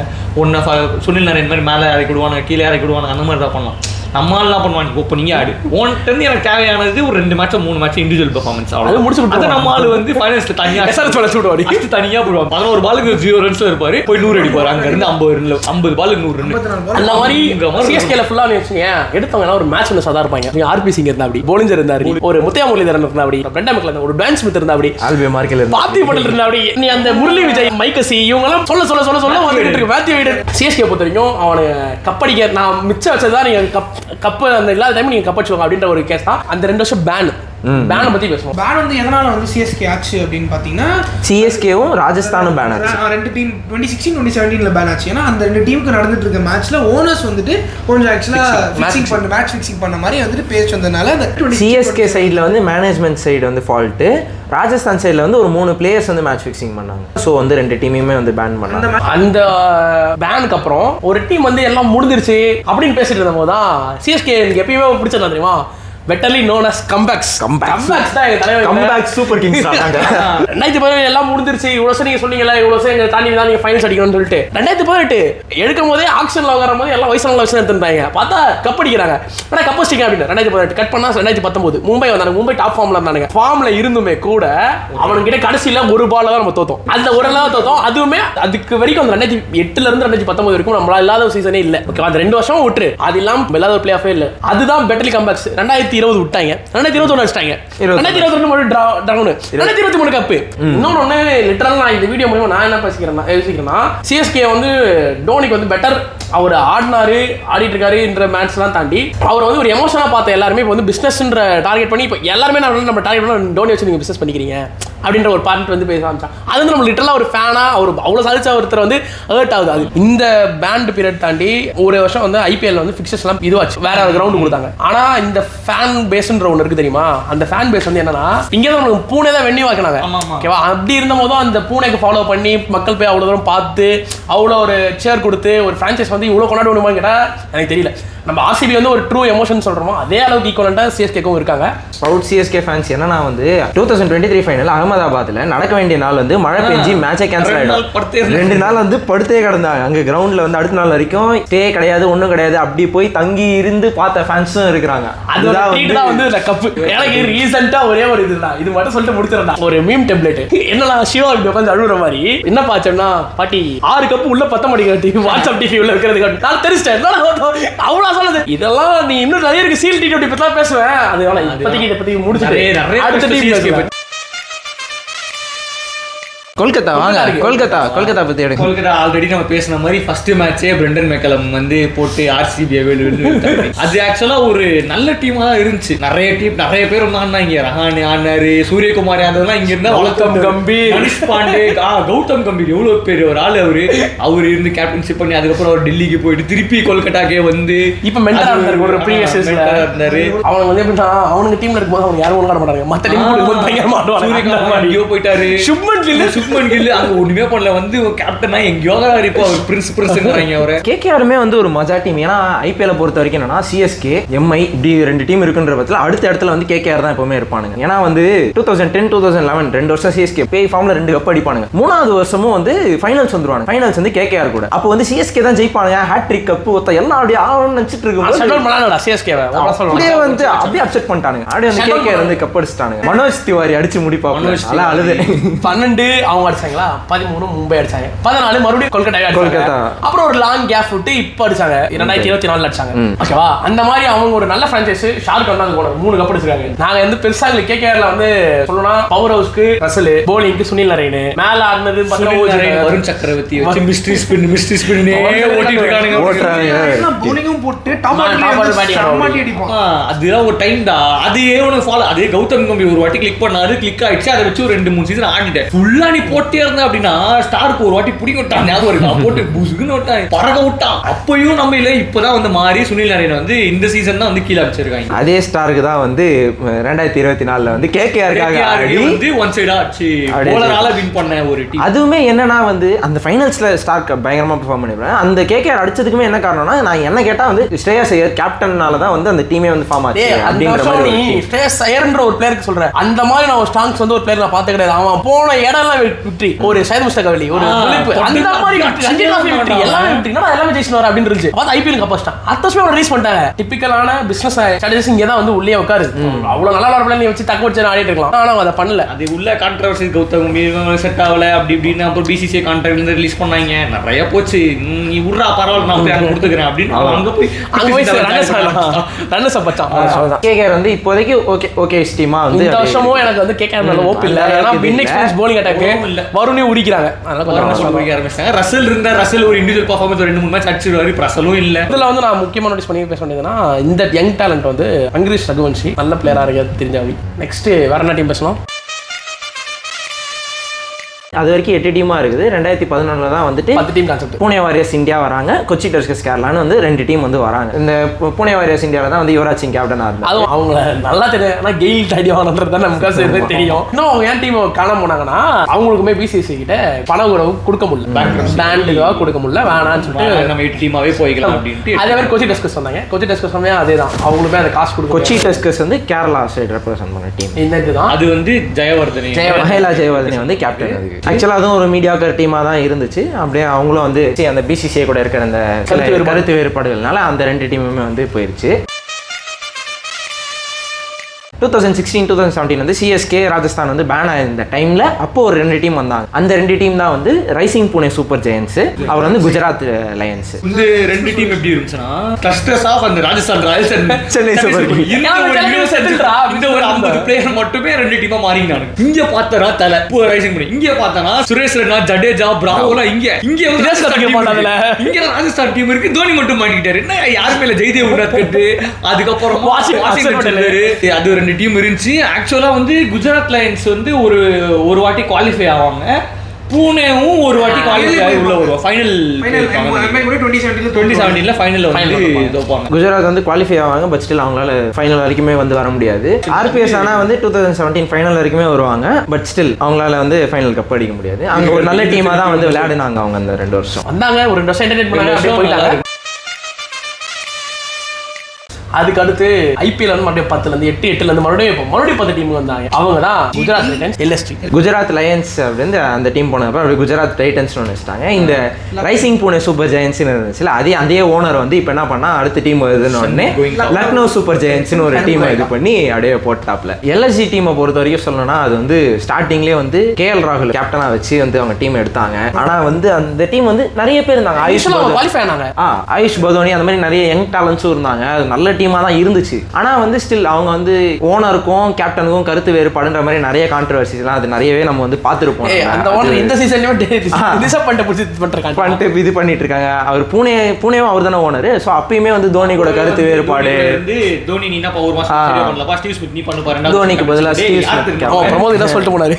சுனில் நரேன் மாதிரி மேலே இறக்கி விடுவானுங்க, கீழே இறக்கி விடுவானுங்க, அந்த மாதிரி தான் பண்ணலாம். நம்மளால என்ன பண்ணுவாங்க, இப்போ நீங்க ஆடு ஒன்ட்டு எனக்கு தேவையானது ஒரு 2 மேட்ச் 3 மேட்ச் இண்டிவிஜுவல் பெர்ஃபார்மன்ஸ் அவ்வளோ முடிச்சு. அது நம்ம ஆளு வந்து ஃபைனல்ஸ்ல தனியா அடுத்து தனியா போடுவாங்க. 11 பாலுக்கு 0 ரன்ஸ்ல இருப்பாரு, போய் 100 அடிப்பாரு. அங்க இருந்து 50 பாலுக்கு 100 ரன். அந்த மாதிரி சிஎஸ்கேல ஃபுல்லா வச்சுங்க எடுத்தவங்க ஒரு மேட்ச் ஒன்று சதா இருப்பாங்க. ஆர்பி சிங் இருந்தா அப்படி, போலிஞ்சர் இருந்தாரு, ஒரு முத்தையா முரளிதரன் இருந்தா அப்படி, பிரெண்டா மெக்லன், ஒரு டான் ஸ்மித் இருந்தா அப்படி, ஆல்பே மார்க்கெல் பாத்தி பட்டல் இருந்தா அப்படி, நீ அந்த முரளி விஜய், மைக்கசி இவங்க எல்லாம் சொல்ல சொல்ல சொல்ல சொல்ல வந்துட்டு இருக்கு. மேத்யூ வீடர் சிஎஸ்கே பொறுத்த வரைக்கும் அவனை கப்படிக்க நான் மிச்சம் வச்சதுதான் நீங்க கப்பு அந்த இல்லாத டைம் நீங்க கப்படிச்சுவாங்க அப்படின்ற ஒரு கேஸ் தான். அந்த 2 வருஷம் பேனை பத்தி பேசுவோம். பேன் வந்து எதனால வந்து சிஎஸ்கே ஆச்சு அப்படின்னு பாத்தீங்கன்னா, சிஎஸ்கேவும் ராஜஸ்தானும் பேன் ஆச்சு. 2 டீம் 2016 2017 பேன் ஆச்சு. ஏன்னா அந்த 2 டீமுக்கு நடந்துட்டு இருக்க மேட்ச்ல ஓனர்ஸ் வந்துட்டு கொஞ்சம் ஆக்சுவலா மேட்ச் ஃபிக்சிங் பண்ண மாதிரி வந்துட்டு பேச்சு வந்ததுனால சிஎஸ்கே சைடில் வந்து மேனேஜ்மெண்ட் சைடு வந்து ஃபால்ட்டு, ராஜஸ்தான் சைடில் வந்து ஒரு 3 பிளேயர்ஸ் வந்து மேட்ச் ஃபிக்சிங் பண்ணாங்க. ஸோ வந்து 2 டீமையுமே வந்து பேன் பண்ணாங்க. அந்த பேனுக்கு அப்புறம் ஒரு டீம் வந்து எல்லாம் முடிஞ்சிருச்சு அப்படின்னு பேசிட்டு இருந்த போது தான் சிஎஸ்கே எப்பயுமே பிடிச்சதா தெரியுமா, better known as comebacks தான் எங்க தலைவர். கம்பேக் சூப்பர் கிங்ஸ் ஆனாங்க. 2017 எல்லாம் முடிஞ்சிருச்சு. இவ்வளவு நீங்க சொன்னீங்களா, இவ்வளவு எங்க தாண்டி தான் நீங்க ஃபைனல்ஸ் அடிக்கணும்னு சொல்லிட்டு 2018 எடுக்கும் போதே ஆக்ஷன்ல உட்காரும் போது எல்லாம் வயசானவங்க வச்சு எடுத்துட்டாங்க. பார்த்தா கப் அடிக்கிறாங்க. ஆனா கப் அடிச்சிங்க அப்படின்னு 2018 கட் பண்ணா 2019 மும்பை வந்தாங்க. மும்பை டாப் ஃபார்ம்ல இருந்தாங்க. ஃபார்ம்ல இருந்துமே கூட அவனுக்கு கிட்ட கடைசியில ஒரு பால்ல தான் நம்ம தோத்தோம். அந்த ஒரு நாள் தோத்தோம். அதுவுமே அதுக்கு வரைக்கும் அந்த 2008ல இருந்து 2019 வரைக்கும் நம்மளால இல்லாத ஒரு சீசனே இல்ல. ஓகே, அந்த 2 வருஷம் விட்டுரு, அது இல்லாம இல்லாத ஒரு பிளே ஆஃபே இல்ல. அதுதான் பெட்டர்லி கம்பேக்ஸ். 2020 விட்டாங்க, 2021 அடிச்சிட்டாங்க, 2022 மட்டும் டவுன், 2023 கப்பு. இன்னொன்னு லிட்டரல் நான் இந்த வீடியோ மூலமா நான் என்ன யோசிக்கிறேன்னா, சிஎஸ்கே வந்து டோனிக்கு வந்து பெட்டர் அவர் ஆடிட்டு இருக்காருன்ற மேட்ச்லாம் தாண்டி அவர் வந்து ஒரு எமோஷனா பார்த்த எல்லாருமே இப்போ வந்து பிசினஸ்ன்ற டார்கெட் பண்ணி இப்போ எல்லாருமே நம்ம டார்கெட் பண்ணி டோனி வச்சு நீங்க பிசினஸ் பண்ணிக்கிறீங்க அப்படின்ற ஒரு பார்ட் வந்து பேச ஆரம்பிச்சாங்க. அது வந்து நம்ம லிட்டரலா ஒரு ஃபேனா அவர் அவ்வளோ சாதிச்ச ஒருத்தர் வந்து ஹர்ட் ஆகுது. அது இந்த பேண்ட் பீரியட் தாண்டி ஒரு வருஷம் வந்து ஐபிஎல் வந்து ஃபிக்சர்ஸ் எல்லாம் இதுவாச்சு, வேற ஒரு கிரவுண்ட் கொடுத்தாங்க. ஆனா இந்த ஃபேன் பேஸ்ன்ற ஒன்று இருக்கு தெரியுமா, அந்த ஃபேன் பேஸ் வந்து என்னன்னா இங்கே தான் நமக்கு பூனே தான் வெண்ணி வாக்கினாங்க. ஓகேவா, அப்படி இருந்த போதும் அந்த பூனைக்கு ஃபாலோ பண்ணி மக்கள் போய் அவ்வளோ தூரம் பார்த்து அவ்வளோ ஒரு சேர் கொடுத்து ஒரு ஃப்ரான்ச்சைஸ் வந்து இவ்வளோ கொண்டாட முடியுமான்னு கேட்டால் எனக்கு தெரியல. நம்ம ஆர்சிபி வந்து ஒரு ட்ரூ எமோஷன் சொல்றோமோ அதே அளவுக்கு ஈக்குவலண்டா சிஎஸ்கேக்கும் இருக்காங்க. ப்ரௌட் சிஎஸ்கே ஃபேன்ஸ் என்னன்னா வந்து 2023 ஃபைனல் அகமதாபாத்ல நடக்க வேண்டிய நாள் வந்து மழை பெஞ்சு மேட்சே கேன்சல் ஆயிடும். 2 நாள் வந்து படுத்தே கிடந்தாங்க அங்க கிரவுண்ட்ல வந்து. அடுத்த நாள் வரைக்கும் ஸ்டே கிடையாது, ஒன்றும் கிடையாது, அப்படி போய் தங்கி இருந்து பார்த்த ஃபேன்ஸும் இருக்கிறாங்க. அதுதான் வந்து இந்த கப்பு. எனக்கு ரீசெண்டா ஒரே ஒரு இதுதான், இது மட்டும் சொல்லிட்டு முடிச்சிடலாம். ஒரு மீம் டெம்ப்ளேட் என்னன்னா சிவா இப்படி உட்காந்து அழுகுற மாதிரி என்ன பாச்சோம்னா, பாட்டி 6 கப்பு உள்ள 10 மணிக்கு டிவி வாட்ஸ்அப் டிவி உள்ள இருக்கிறது நான் தெரிஞ்சிட்டேன். அவ்வளவு சொல்லுது இதெல்லாம் நீ இன்னும் நிறைய இருக்கு சீல் டி20 பத்தி பேசுவேன். அது இப்போதைக்கு இதை பத்தி முடிச்சுட்டு அடுத்த டீம் கொல்கத்தா வாங்க. கொல்கத்தா பத்தி எடுங்க. கொல்கத்தா ஆல்ரெடி நம்ம பேசின மாதிரி ஃபர்ஸ்ட் மேட்சே பிரெண்டன் மெக்கலம் வந்து போட்டு ஆர்சிபி அது ஆக்சுவலா ஒரு நல்ல டீமா தான் இருந்துச்சு. நிறைய பேர் இருந்தாங்க. ரஹானே ஆனாரு, சூரியகுமார் யாதவ்லாம் இங்க இருந்தா, கௌதம் கம்பீர், மனிஷ் பாண்டே, கௌதம் கம்பீர் எவ்வளவு பேர் ஒரு ஆள். அவரு இருந்து கேப்டன்ஷிப் பண்ணி அதுக்கப்புறம் அவர் டெல்லிக்கு போயிட்டு திருப்பி கொல்கட்டாக்கே வந்து இப்ப மென்டரா இருந்தாரு. அவங்க வந்து எப்படின்னா அவனுக்கு டீம்ல இருக்கும்போது அவங்க யாரும் விளையாட மாட்டாங்க, மத்த டீம் போய் பயங்கர மாட்டுவாங்க. சூரியகுமார் எங்கேயோ போயிட்டாரு, சுப்மன் கில் அங்க ஒண்ணுமே பண்ணல, வந்து கேப்டனா எங்கேயோ இப்போ அவர் பிரின்ஸ்ங்கறாங்க. அவரை கேகேஆருமே வந்து ஒரு மஜா டீம். ஏன்னா ஐபிஎல் பொறுத்த வரைக்கும் என்னன்னா சிஎஸ்கே எம்ஐ இப்படி 2 டீம் இருக்குன்ற பட்சத்தில் அடுத்த இடத்துல வந்து கேகேஆர் தான் எப்பவுமே இருப்பானுங்க. ஏன்னா வந்து 2010 2011 2 வருஷம் சிஎஸ்கே பேய் ஃபார்ம்ல 2 கப் அடிப்பானுங்க. 3வது வருஷமும் வந்து ஃபைனல்ஸ் வந்துருவாங்க. ஃபைனல்ஸ் வந்து கேகேஆர் கூட. அப்போ வந்து சிஎஸ்கே தான் ஜெயிப்பானுங்க. ஹேட்ரிக் கப் ஒத்த எல்லாம் அப்படியே ஆகணும்னு நினைச்சிட்டு இருக்கும்போது சிஎஸ்கே அப்படியே வந்து அப்படியே அப்செட் பண்ணிட்டானுங்க. அப்படியே வந்து கேகேஆர் வந்து கப் அடிச்சிட்டானுங்க. மனோஜ் திவாரி அடிச்சு முடிப்பாங்க. அழுது 12 அவங்க அடிச்சாங்களா, 13 மும்பை அடிச்சாங்க, 14 மறுபடியும் கொல்கட்டா அடிச்சாங்க. அப்புறம் ஒரு லாங் கேப் விட்டு இப்ப அடிச்சாங்க 2024 அடிச்சாங்க. ஓகேவா, அந்த மாதிரி அவங்க ஒரு நல்ல பிரான்சைஸ். ஷார்ட் வந்து 3 கப் அடிச்சிருக்காங்க. நாங்க வந்து பெருசா கேகேஆர்ல வந்து சொல்லணும்னா பவர் ஹவுஸ்க்கு ரசல், போலிங்க்கு சுனில் நரேன், மேல ஆடுனது வருண் சக்கரவர்த்தி வச்சு மிஸ்ட்ரி ஸ்பின் ஓட்டிட்டு இருக்கானுங்க. போலிங்கும் போட்டு டாப் ஆடி அடிப்பான். அதுதான் ஒரு டைம் தான். அதையே உனக்கு ஃபாலோ, அதே கௌதம் கம்பீர் ஒரு வாட்டி கிளிக் பண்ணாரு, கிளிக் ஆயிடுச்சு. அதை வச்சு ஒரு 2-3 சீசன் ஆடிட்டேன். ஃபுல்லா நீ போட்டே இருந்தா அப்படின்னா ஸ்டாருக்கு ஒரு வாட்டி பிடிக்க விட்டான், ஞாபகம் இருக்கா? போட்டு புசுக்குன்னு விட்டான், பறக்க விட்டான். அப்பயும் நம்ம இல்ல, இப்பதான் வந்து மாறி சுனில் நரேன் வந்து இந்த சீசன் தான் வந்து கீழே அடிச்சிருக்காங்க. அதே ஸ்டாருக்கு தான் வந்து 2024 வந்து கேகேஆருக்காக வந்து ஒன் சைடா ஆச்சு போலரால வின் பண்ண ஒரு டீம். அதுவுமே என்னன்னா வந்து அந்த ஃபைனல்ஸ்ல ஸ்டார்க் பயங்கரமா பெர்ஃபார்ம் பண்ணிருப்பாங்க. அந்த கேகேஆர் அடிச்சதுக்குமே என்ன காரணம்னா, நான் என்ன கேட்டா வந்து ஸ்ரேயாஸ் ஐயர் கேப்டன்னால தான் வந்து அந்த டீமே வந்து ஃபார்ம் ஆச்சு அப்படின்ற மாதிரி. ஸ்ரேயாஸ் ஐயர்ன்ற ஒரு பிளேயருக்கு சொல்றேன், அந்த மாதிரி நான் ஒரு ஸ்டாங்ஸ் வந்து ஒரு பிளேயர் நான் பார்த்தே கிடையாது. அவன் போன இடம்லாம் விக்டரி, ஒரு சையத் முஸ்தக் அலி, ஒரு அந்த மாதிரி ரஞ்சி டிராஃபி விக்டரி, எல்லாமே விக்டரி. நான் எல்லாமே ஜெயிச்சு வர அப்படின்னு இருந்துச்சு. பார்த்து ஐபிஎல் கப் வச்சிட்டான். அத்தஸ்மே ரிலீஸ் பண்ணிட்டாங்க. டிபிக்கலான பிசினஸ் ஸ்ட்ராட்டஜிஸ் இங்கே தான் வந்து உள்ளே உட்காரு. அவ்வளவு நல்லா விளையாட நீ வச்சு தக்க வச்சு ஆடிட்டு இருக்கலாம். ஆனா அதை பண்ணல. அது உள்ள கான்ட்ரவர்சி, கௌதம் செட் ஆகல அப்படி இப்படின்னு. அப்புறம் பிசிசிஐ கான்ட்ராக்ட்ல இருந்து ரிலீஸ் பண்ணாங்க, நிறைய போச்சு. நீ உர்றா பரவாயில்ல, நான் போய் அங்க கொடுத்துக்கிறேன் அப்படின்னு அங்க போய் ரன்ஸ் பச்சான். கேகேஆர் வந்து இப்போதைக்கு ஓகே டீமா வந்து இந்த வருஷமும் எனக்கு வந்து கேகேஆர் மேல ஓப் இல்ல. ஏன்னா பின் எக்ஸ்பீரியன்ஸ் bowling attack வருணே உடிக்குறாங்க. அதனால கொஞ்சம் உடிக்க ஆரம்பிச்சாங்க. ரசல் இருந்தா, ரசல் ஒரு இண்டிவிஜுவல் பெர்ஃபார்மன்ஸ் 2-3 மேட்ச் அடிச்சிருவாரு. ரசலும் இல்ல. இதுல வந்து நான் முக்கியமா நோட்டீஸ் பண்ணி பேச வேண்டியதுன்னா, இந்த யங் டேலண்ட் வந்து அங்கிரீஷ் ரகுவன்ஷி நல்ல பிளேயரா இருக்காது தெரிஞ்சாவி. நெக்ஸ்ட் வேற என்ன டீம் பேசணும்? அது வரைக்கும் 8 டீமா இருக்குது. 2011 தான் வந்துட்டு 10 team concept. Pune warriors India வராங்க, கொச்சி டஸ்கர்ஸ் கேரளான்னு வந்து 2 டீம் வந்து வராங்க. இந்த புனே வாரியர்ஸ் இந்தியாவில் தான் வந்து யுவராஜ் சிங் கேப்டனா இருந்தாங்க. அதுவும் அவங்க நல்லா தெரியும். ஆனால் கெயில் ஐடியாவானது தான் நமக்கு தெரியும். இன்னும் அவங்க ஏன் டீம் காண போனாங்கன்னா, அவங்களுக்குமே பிசிசி கிட்ட பண உறவு கொடுக்க முடியல, பேண்டுக்காக கொடுக்க முடியல, வேணான்னு சொல்லிட்டு நம்ம 8 டீமாவே போய்க்கலாம் அப்படின்ட்டு. அதே மாதிரி கொச்சி டஸ்கர்ஸ் வந்தாங்க. கொச்சி டஸ்கர்ஸ் வந்து அதே தான், அவங்களுமே அந்த காசு கொடுக்கும். கொச்சி டஸ்கர்ஸ் வந்து கேரளா சைடு ரெப்ரசென்ட் பண்ண டீம். இந்த இதுதான் அது வந்து ஜெயவர்தனே, மஹேலா ஜெயவர்தனே வந்து கேப்டன். ஆக்சுவலாக அதுவும் ஒரு மீடியாக்கர் டீமாக தான் இருந்துச்சு. அப்படியே அவங்களும் வந்து அந்த பிசிசிஐ கூட இருக்கிற அந்த கருத்து வேறுபாடுகள்னால அந்த 2 டீமுமே வந்து போயிருச்சு. 2016-2017 வந்து சிஎஸ்கே ராஜஸ்தான் வந்து பேன் ஆயிருந்த டைம்ல அப்போ ஒரு 2 டீம் வந்தாங்க. அந்த 2 டீம் தான் வந்து ரைசிங் புனே சூப்பர் ஜெயன்ஸ், அவர் வந்து குஜராத் லயன்ஸ். இந்த 2 டீம் எப்படி இருந்துச்சுன்னா, கிளஸ்டர்ஸ் ஆஃப் அந்த Rajasthan Royals and Chennai super Kings. இந்த ஒரு 50 பிளேயர் மட்டுமே 2 டீமா மாறினாங்க. இங்க பார்த்தனா தல ரைசிங் புனே, இங்க பார்த்தனா சுரேஷ் ரெய்னா, ஜடேஜா, பிராவோலாம் இங்க ராஜஸ்தான் டீம் இருக்கு. தோனி மட்டும் மாட்டிக்கிட்டாரு. என்ன யாருமே இல்ல, ஜெய்தேவ் உண்டாத் கட்டு, அதுக்கப்புறம் அது 2 டீம் இருந்துச்சு. ஆக்சுவலா வந்து குஜராத் லயன்ஸ் வந்து ஒரு வாட்டி குவாலிஃபை ஆவாங்க, பூனேவும் ஒரு வாட்டி குவாலிஃபை ஆகி உள்ள வருவாங்க. ஃபைனல் 2017 ஃபைனல்ல வந்து தோப்பாங்க. குஜராத் வந்து குவாலிஃபை ஆவாங்க, பட் ஸ்டில் அவங்களால ஃபைனல் வரைக்குமே வந்து வர முடியாது. ஆர்பிஎஸ் ஆனா வந்து 2017 ஃபைனல் வரைக்குமே வருவாங்க, பட் ஸ்டில் அவங்களால வந்து ஃபைனல் கப் அடிக்க முடியாது. அங்க ஒரு நல்ல டீமா தான் வந்து விளையாடுனாங்க அவங்க. அந்த 2 வருஷம் வந்தாங்க, ஒரு 2 வருஷம் என்டர்டெயின் பண்ணாங்க, அப்படியே போயிட்டாங்க. அதுக்கு அடுத்து ஐபிஎல் வந்து மறுபடியும் 8 மறுபடியும் 10 டீம் வந்தாங்க. அவங்க தான் Gujarat Titans, LSD. Gujarat Lions அப்படின்னு அந்த டீம் போனப்ப அப்படி குஜராத் டைட்டன்ஸ் வச்சுட்டாங்க. இந்த ரைசிங் புனே சூப்பர் ஜெயன்ஸ் இருந்துச்சுல, அதே ஓனர் வந்து இப்போ என்ன பண்ணா அடுத்த டீம் வருதுன்னு உடனே லக்னோ சூப்பர் ஜெயன்ஸ்னு ஒரு டீமை இது பண்ணி அப்படியே போட்டாப்ல. எல்எஸ்டி டீமை பொறுத்த வரைக்கும் சொல்லணும்னா, அது வந்து ஸ்டார்டிங்லேயே வந்து கேஎல் ராகுல் கேப்டனா வச்சு வந்து அவங்க டீம் எடுத்தாங்க. ஆனா வந்து அந்த டீம் வந்து நிறைய பேர் இருந்தாங்க. ஆயுஷ் பதோனி அந்த மாதிரி நிறைய யங் டேலண்ட்ஸும் இருந்தாங்க. அது நல்ல டீமா தான் இருந்துச்சு. ஆனா வந்து ஸ்டில் அவங்க வந்து ஓனருக்கும் கேப்டனுக்கும் கருத்து வேறுபாடுன்ற மாதிரி நிறைய கான்ட்ரோவர்சிஸ் எல்லாம் அது நிறையவே நம்ம வந்து பார்த்துருப்போம். அந்த ஓனர் இந்த சீசன்லயே டிசப் பண்ணிட்டு இது பண்ணிட்டு இருக்காங்க. அவர் பூனேவும் அவர் தானே ஓனர். ஸோ அப்பயுமே வந்து தோனி கூட கருத்து வேறுபாடு. தோனி நீ என்ன ஒரு மாசம் ஸ்டீவ் ஸ்மித் நீ பண்ணு பாருங்க, தோனிக்கு பதிலா ஸ்டீவ் ஸ்மித் பிரமோத் என்ன சொல்லிட்டு போனாரு.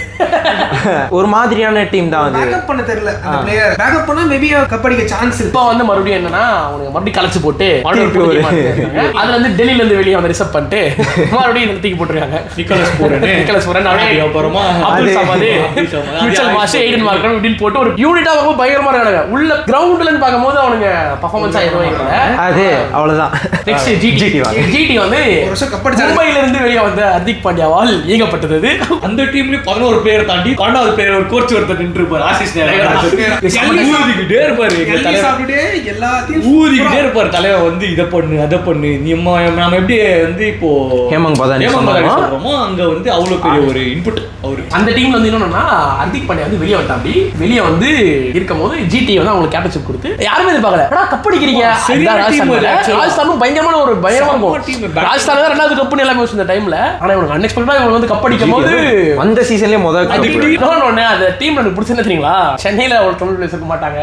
ஒரு மாதிரியான டீம் தான் வந்து பேக்கப் பண்ண தெரியல. அந்த பிளேயர் பேக்கப் பண்ணா மேபி கப் அடிக்க சான்ஸ். இப்போ வந்து மறுபடியும் என்னன்னா, அவனுக்கு மறுபடியும் கலச்சு போட்டு அதுல வந்து டெல்லியில இருந்து வெளியே வந்து ரிசர்வ் பண்ணிட்டு மறுபடியும் நிறுத்திக்கு போட்டுருக்காங்க. நிக்கலஸ் போரன் அப்புறமா Abdul Samad, Mitchell Marsh, Aiden Markram இப்படின்னு போட்டு ஒரு யூனிட்டா ரொம்ப பயங்கரமா இருக்காங்க. உள்ள கிரவுண்ட்லன்னு பார்க்கும்போது அவனுங்க பர்ஃபார்மன்ஸா எதுவும் இல்லை. அது அவ்வளவுதான். நெக்ஸ்ட் ஜிடி வந்து மும்பைல இருந்து வெளியே வந்த ஹர்திக் பாண்டியாவால் இயங்கப்பட்டது. அந்த டீம்ல 11 பிளேயர் தாண்டி 12வது பிளேயர் ஒரு கோச் ஒருத்தர் நின்று இருப்பார், ஆசிஸ் ஊதிக்கிட்டே இருப்பாரு. எல்லாத்தையும் ஊதிக்கிட்டே இருப்பாரு தலைவர் வந்து இதை பண்ணு அதை பண்ணு, நீ நம்ம எப்படி வந்து இப்போ ஹேமந்த் பதானி சொல்றோமோ அங்க வந்து அவ்வளவு பெரிய ஒரு இன்புட் அவரு. அந்த டீம்ல வந்து என்னன்னா ஹர்திக் பாண்டியா வந்து வெளியே வந்தாப்படி. வெளியே வந்து இருக்கும் போது ஜிடி வந்து அவங்களுக்கு கேப்டன்ஷிப் கொடுத்து யாருமே எதிர்பார்க்கல கப் அடிக்கிறீங்க. ராஜஸ்தானும் பயங்கரமான ஒரு பயங்கரமா இருக்கும். ராஜஸ்தான் தான் 2வது கப் எல்லாமே வச்சு இந்த டைம்ல. ஆனா இவங்க அன்எக்ஸ்பெக்டடா இவங்க வந்து கப் அடிக்கும் போது அந்த சீசன்லயே முதல் அந்த டீம் எனக்கு பிடிச்சது தெரியுங்களா, சென்னையில ஒரு தமிழ் பிளேயர்ஸ் இருக்க மாட்டாங்க.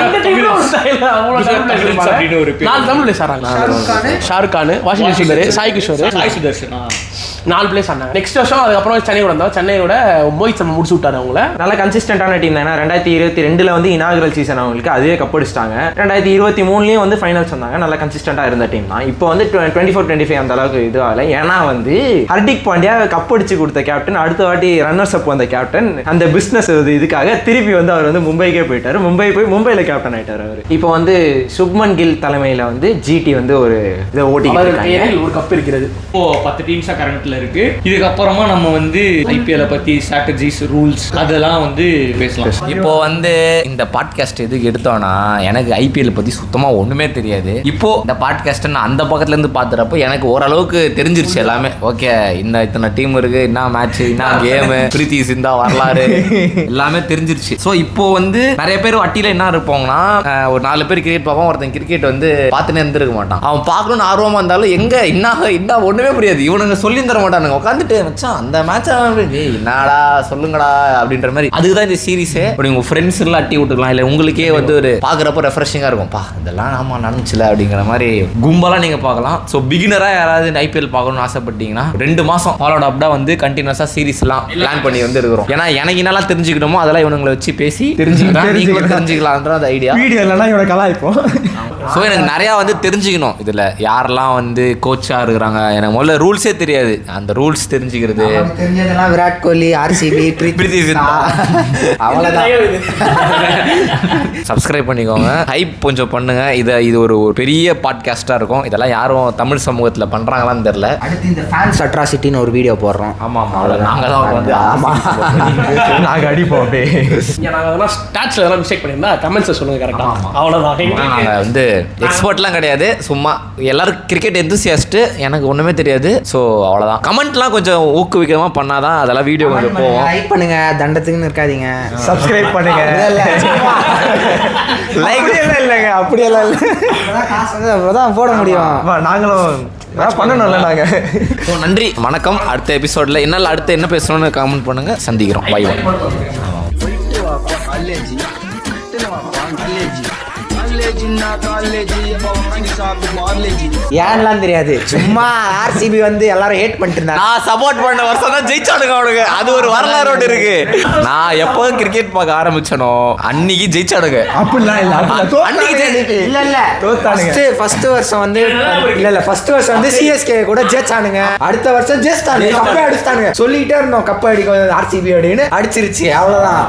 அந்த டீம்ல ஒரு ஸ்டைல்ல அவ்வளவு தமிழ் பிளேயர்ஸ் இருப்பாங்க. 4 தமிழ் பிளேயர்ஸ் ஆறாங்க. ஷாருக் கான், வாஷிங்டன் சுந்தர், சாய் கிஷோர், சாய் சுதர்ஷன் 4 பிளேஸ் ஆனாங்க. நெக்ஸ்ட் வருஷம் அதுக்கப்புறம் சென்னை வந்தோம். சென்னையோட மோஹித் சர்மா முடிச்சு விட்டாரு அவங்கள. நல்ல கன்சிஸ்டன்டான டீம் தான். 2022 வந்து இனாகுரல் சீசன் அவங்களுக்கு அதுவே கப் அடிச்சிட்டாங்க. 2023லயும் வந்து ஃபைனல்ஸ் வந்தாங்க. நல்ல கன்சிஸ்டன்டா இருந்த டீம் தான். இப்போ வந்து 24-25 அந்த அளவுக்கு இது ஆகல. ஏன்னா வந்து ஹர்திக் பாண்டியா கப் அடிச்சு கொடுத்த கேப்டன், அடுத்த வாட்டி ரன்னர்ஸ் அப் வந்த கேப்டன், அந்த பிசினஸ் இதுக்காக திருப்பி வந்து அவர் வந்து மும்பைக்கே போயிட்டாரு. மும்பைல கேப்டன் ஆயிட்டாரு அவர். இப்போ வந்து சுப்மன் கில் தலைமையில வந்து ஜிடி வந்து ஒரு இதை ஓட்டிக்கிட்டு ஒரு கப் இருக்கிறது. இப்போ 10 டீம்ஸா கரண்ட்ல இருக்கு. இதுக்கப்புறமா நம்ம வந்து ஐபிஎல் பத்தி ஸ்ட்ராட்டஜிஸ், ரூல்ஸ் அதெல்லாம் வந்து பேசலாம். இப்போ வந்து இந்த பாட்காஸ்ட் எதுக்கு எடுத்தோம்னா, எனக்கு ஐபிஎல் பத்தி சுத்தமா ஒண்ணுமே தெரியாது. இப்போ இந்த பாட்காஸ்ட் நான் அந்த பக்கத்துல இருந்து பாத்துறப்போ எனக்கு ஓரளவுக்கு தெரிஞ்சிருச்சு எல்லாமே. ஓகே, இத்தனை டீம் இருக்கு, என்ன மேட்ச், என்ன கேம், பிரீத்தி சிந்தா வரலாறு எல்லாமே தெரிஞ்சிருச்சு. ஸோ இப்போ வந்து நிறைய பேர் வட்டியில என்ன இருப்பாங்கன்னா, ஒரு 4 பேர் கிரிக்கெட் பார்ப்போம், ஒருத்தன் கிரிக்கெட் வந்து பார்த்துன்னு இருந்திருக்க மாட்டான். அவன் பார்க்கணும்னு ஆர்வமா இருந்தாலும் எங்க என்ன ஒண்ணுமே புரியாது. இவனுங்க சொல்லி தர மாட்டானுங்க. உட்காந்துட்டு மச்சான் அந்த மேட்ச் என்னடா சொல்லுங்கடா அப்படின்ற மாதிரி. அதுக்குதான் இந்த சீரிஸே. உங்க ஃப்ரெண்ட்ஸ் எல்லாம் அட்டி விட்டுக்கலாம், இல்ல உங்களுக்கே வந்து ஒரு பாக்குறப்ப ரெஃப்ரெஷிங்கா இருக்கும். பா இதெல்லாம் நாம நினைச்சல அப்படிங்கிற மாதிரி கும்பலா நீங்க பார்க்கலாம். ஸோ பிகினரா யாராவது ஐபிஎல் பார்க்கணும்னு ஆசைப்பட்டீங்கன்னா 2 மாசம் ஃபாலோட் அப்டா வந்து கண்டினியூஸா சீரிஸ் எல்லாம் பிளான் பண்ணி வந்து இருக்கிறோம். ஏன்னா எனக்கு என்னெல்லாம் தெரிஞ்சுக்கணுமோ அதெல்லாம் இவனுங்களை வச்சு பேசி தெரிஞ்சுக்கலாம்ன்ற அந்த ஐடியா. வீடியோ இல்லைன்னா இவனை கலாய்ப்போம். ஸோ எனக்கு நிறையா வந்து தெரிஞ்சுக்கணும். இதில் யாரெல்லாம் வந்து கோச்சாக இருக்கிறாங்க, எனக்கு முதல்ல ரூல்ஸே தெரியாது. அந்த ரூல்ஸ் தெரிஞ்சுக்கிறது தெரிஞ்சதெல்லாம் விராட் கோலி, ஆர்சிபி, பிரீத்தி சிந்தா அவ்வளோதான். சப்ஸ்கிரைப் பண்ணிக்கோங்க, ஹைப் கொஞ்சம் பண்ணுங்க. இது ஒரு பெரிய பாட்காஸ்ட்டாக இருக்கும். இதெல்லாம் யாரும் தமிழ் சமூகத்தில் பண்ணுறாங்களான்னு தெரில. அடுத்து இந்த ஃபேன்ஸ் அட்ராசிட்டின்னு ஒரு வீடியோ போடுறோம். ஆமாம், அவ்வளோ நாங்கள் தான் வந்து நாங்கள் அடிப்போம் அப்படியே. நாங்கள் அதெல்லாம் ஸ்டாட்ஸில் எதெல்லாம் மிஸ்டேக் பண்ணியிருந்தா கமெண்ட்ஸை சொல்லுங்கள் கரெக்டாக. அவ்வளோதான். நாங்கள் வந்து எக்ஸ்பர்ட்லாம் கிடையாது, சும்மா எல்லாரும் கிரிக்கெட் எந்தூசியாஸ்ட். எனக்கு ஒன்றுமே தெரியாது. ஸோ அவ்வளோதான். கமெண்ட்லாம் கொஞ்சம் ஊக்குவிக்கமாக பண்ணாதான் அதெல்லாம் வீடியோ கொஞ்சம் போவோம். லைக் பண்ணுங்க, தண்டத்துக்குன்னு இருக்காதீங்க. சப்ஸ்கிரைப் பண்ணுங்க. லைக் இல்லைங்க, அப்படியெல்லாம் இல்லை. காசு வந்து அப்பதான் போட முடியும். நாங்களும் பண்ணணும்ல நாங்க. ஸோ நன்றி, வணக்கம். அடுத்த எபிசோடில் என்ன பேசணும்னு கமெண்ட் பண்ணுங்க. சந்திக்கிறோம். By by. ஏன்லாம் தெரியாது, சும்மா ஆர்சிபி வந்து எல்லாரும் ஹேட் பண்ணிட்டு இருந்தாங்க. நான் சப்போர்ட் பண்ண வருஷம் தான் ஜெயிச்சானுங்க அவனுங்க. அது ஒரு வரலாறு ஒன்று இருக்கு. நான் எப்போ கிரிக்கெட் பார்க்க ஆரம்பிச்சனோ அன்னைக்கு ஜெயிச்சானுங்க. அப்படிலாம் இல்ல, அன்னைக்கு இல்ல ஃபர்ஸ்ட் வருஷம் வந்து ஃபர்ஸ்ட் வருஷம் வந்து சிஎஸ்கே கூட ஜெயிச்சானுங்க. அடுத்த வருஷம் ஜெயிச்சானுங்க, கப்பே அடிச்சானுங்க. சொல்லிக்கிட்டே இருந்தோம் கப்பை அடிக்கும் ஆர்சிபி அப்படின்னு. அடிச்சிருச்சு, அவ்வளவுதான்.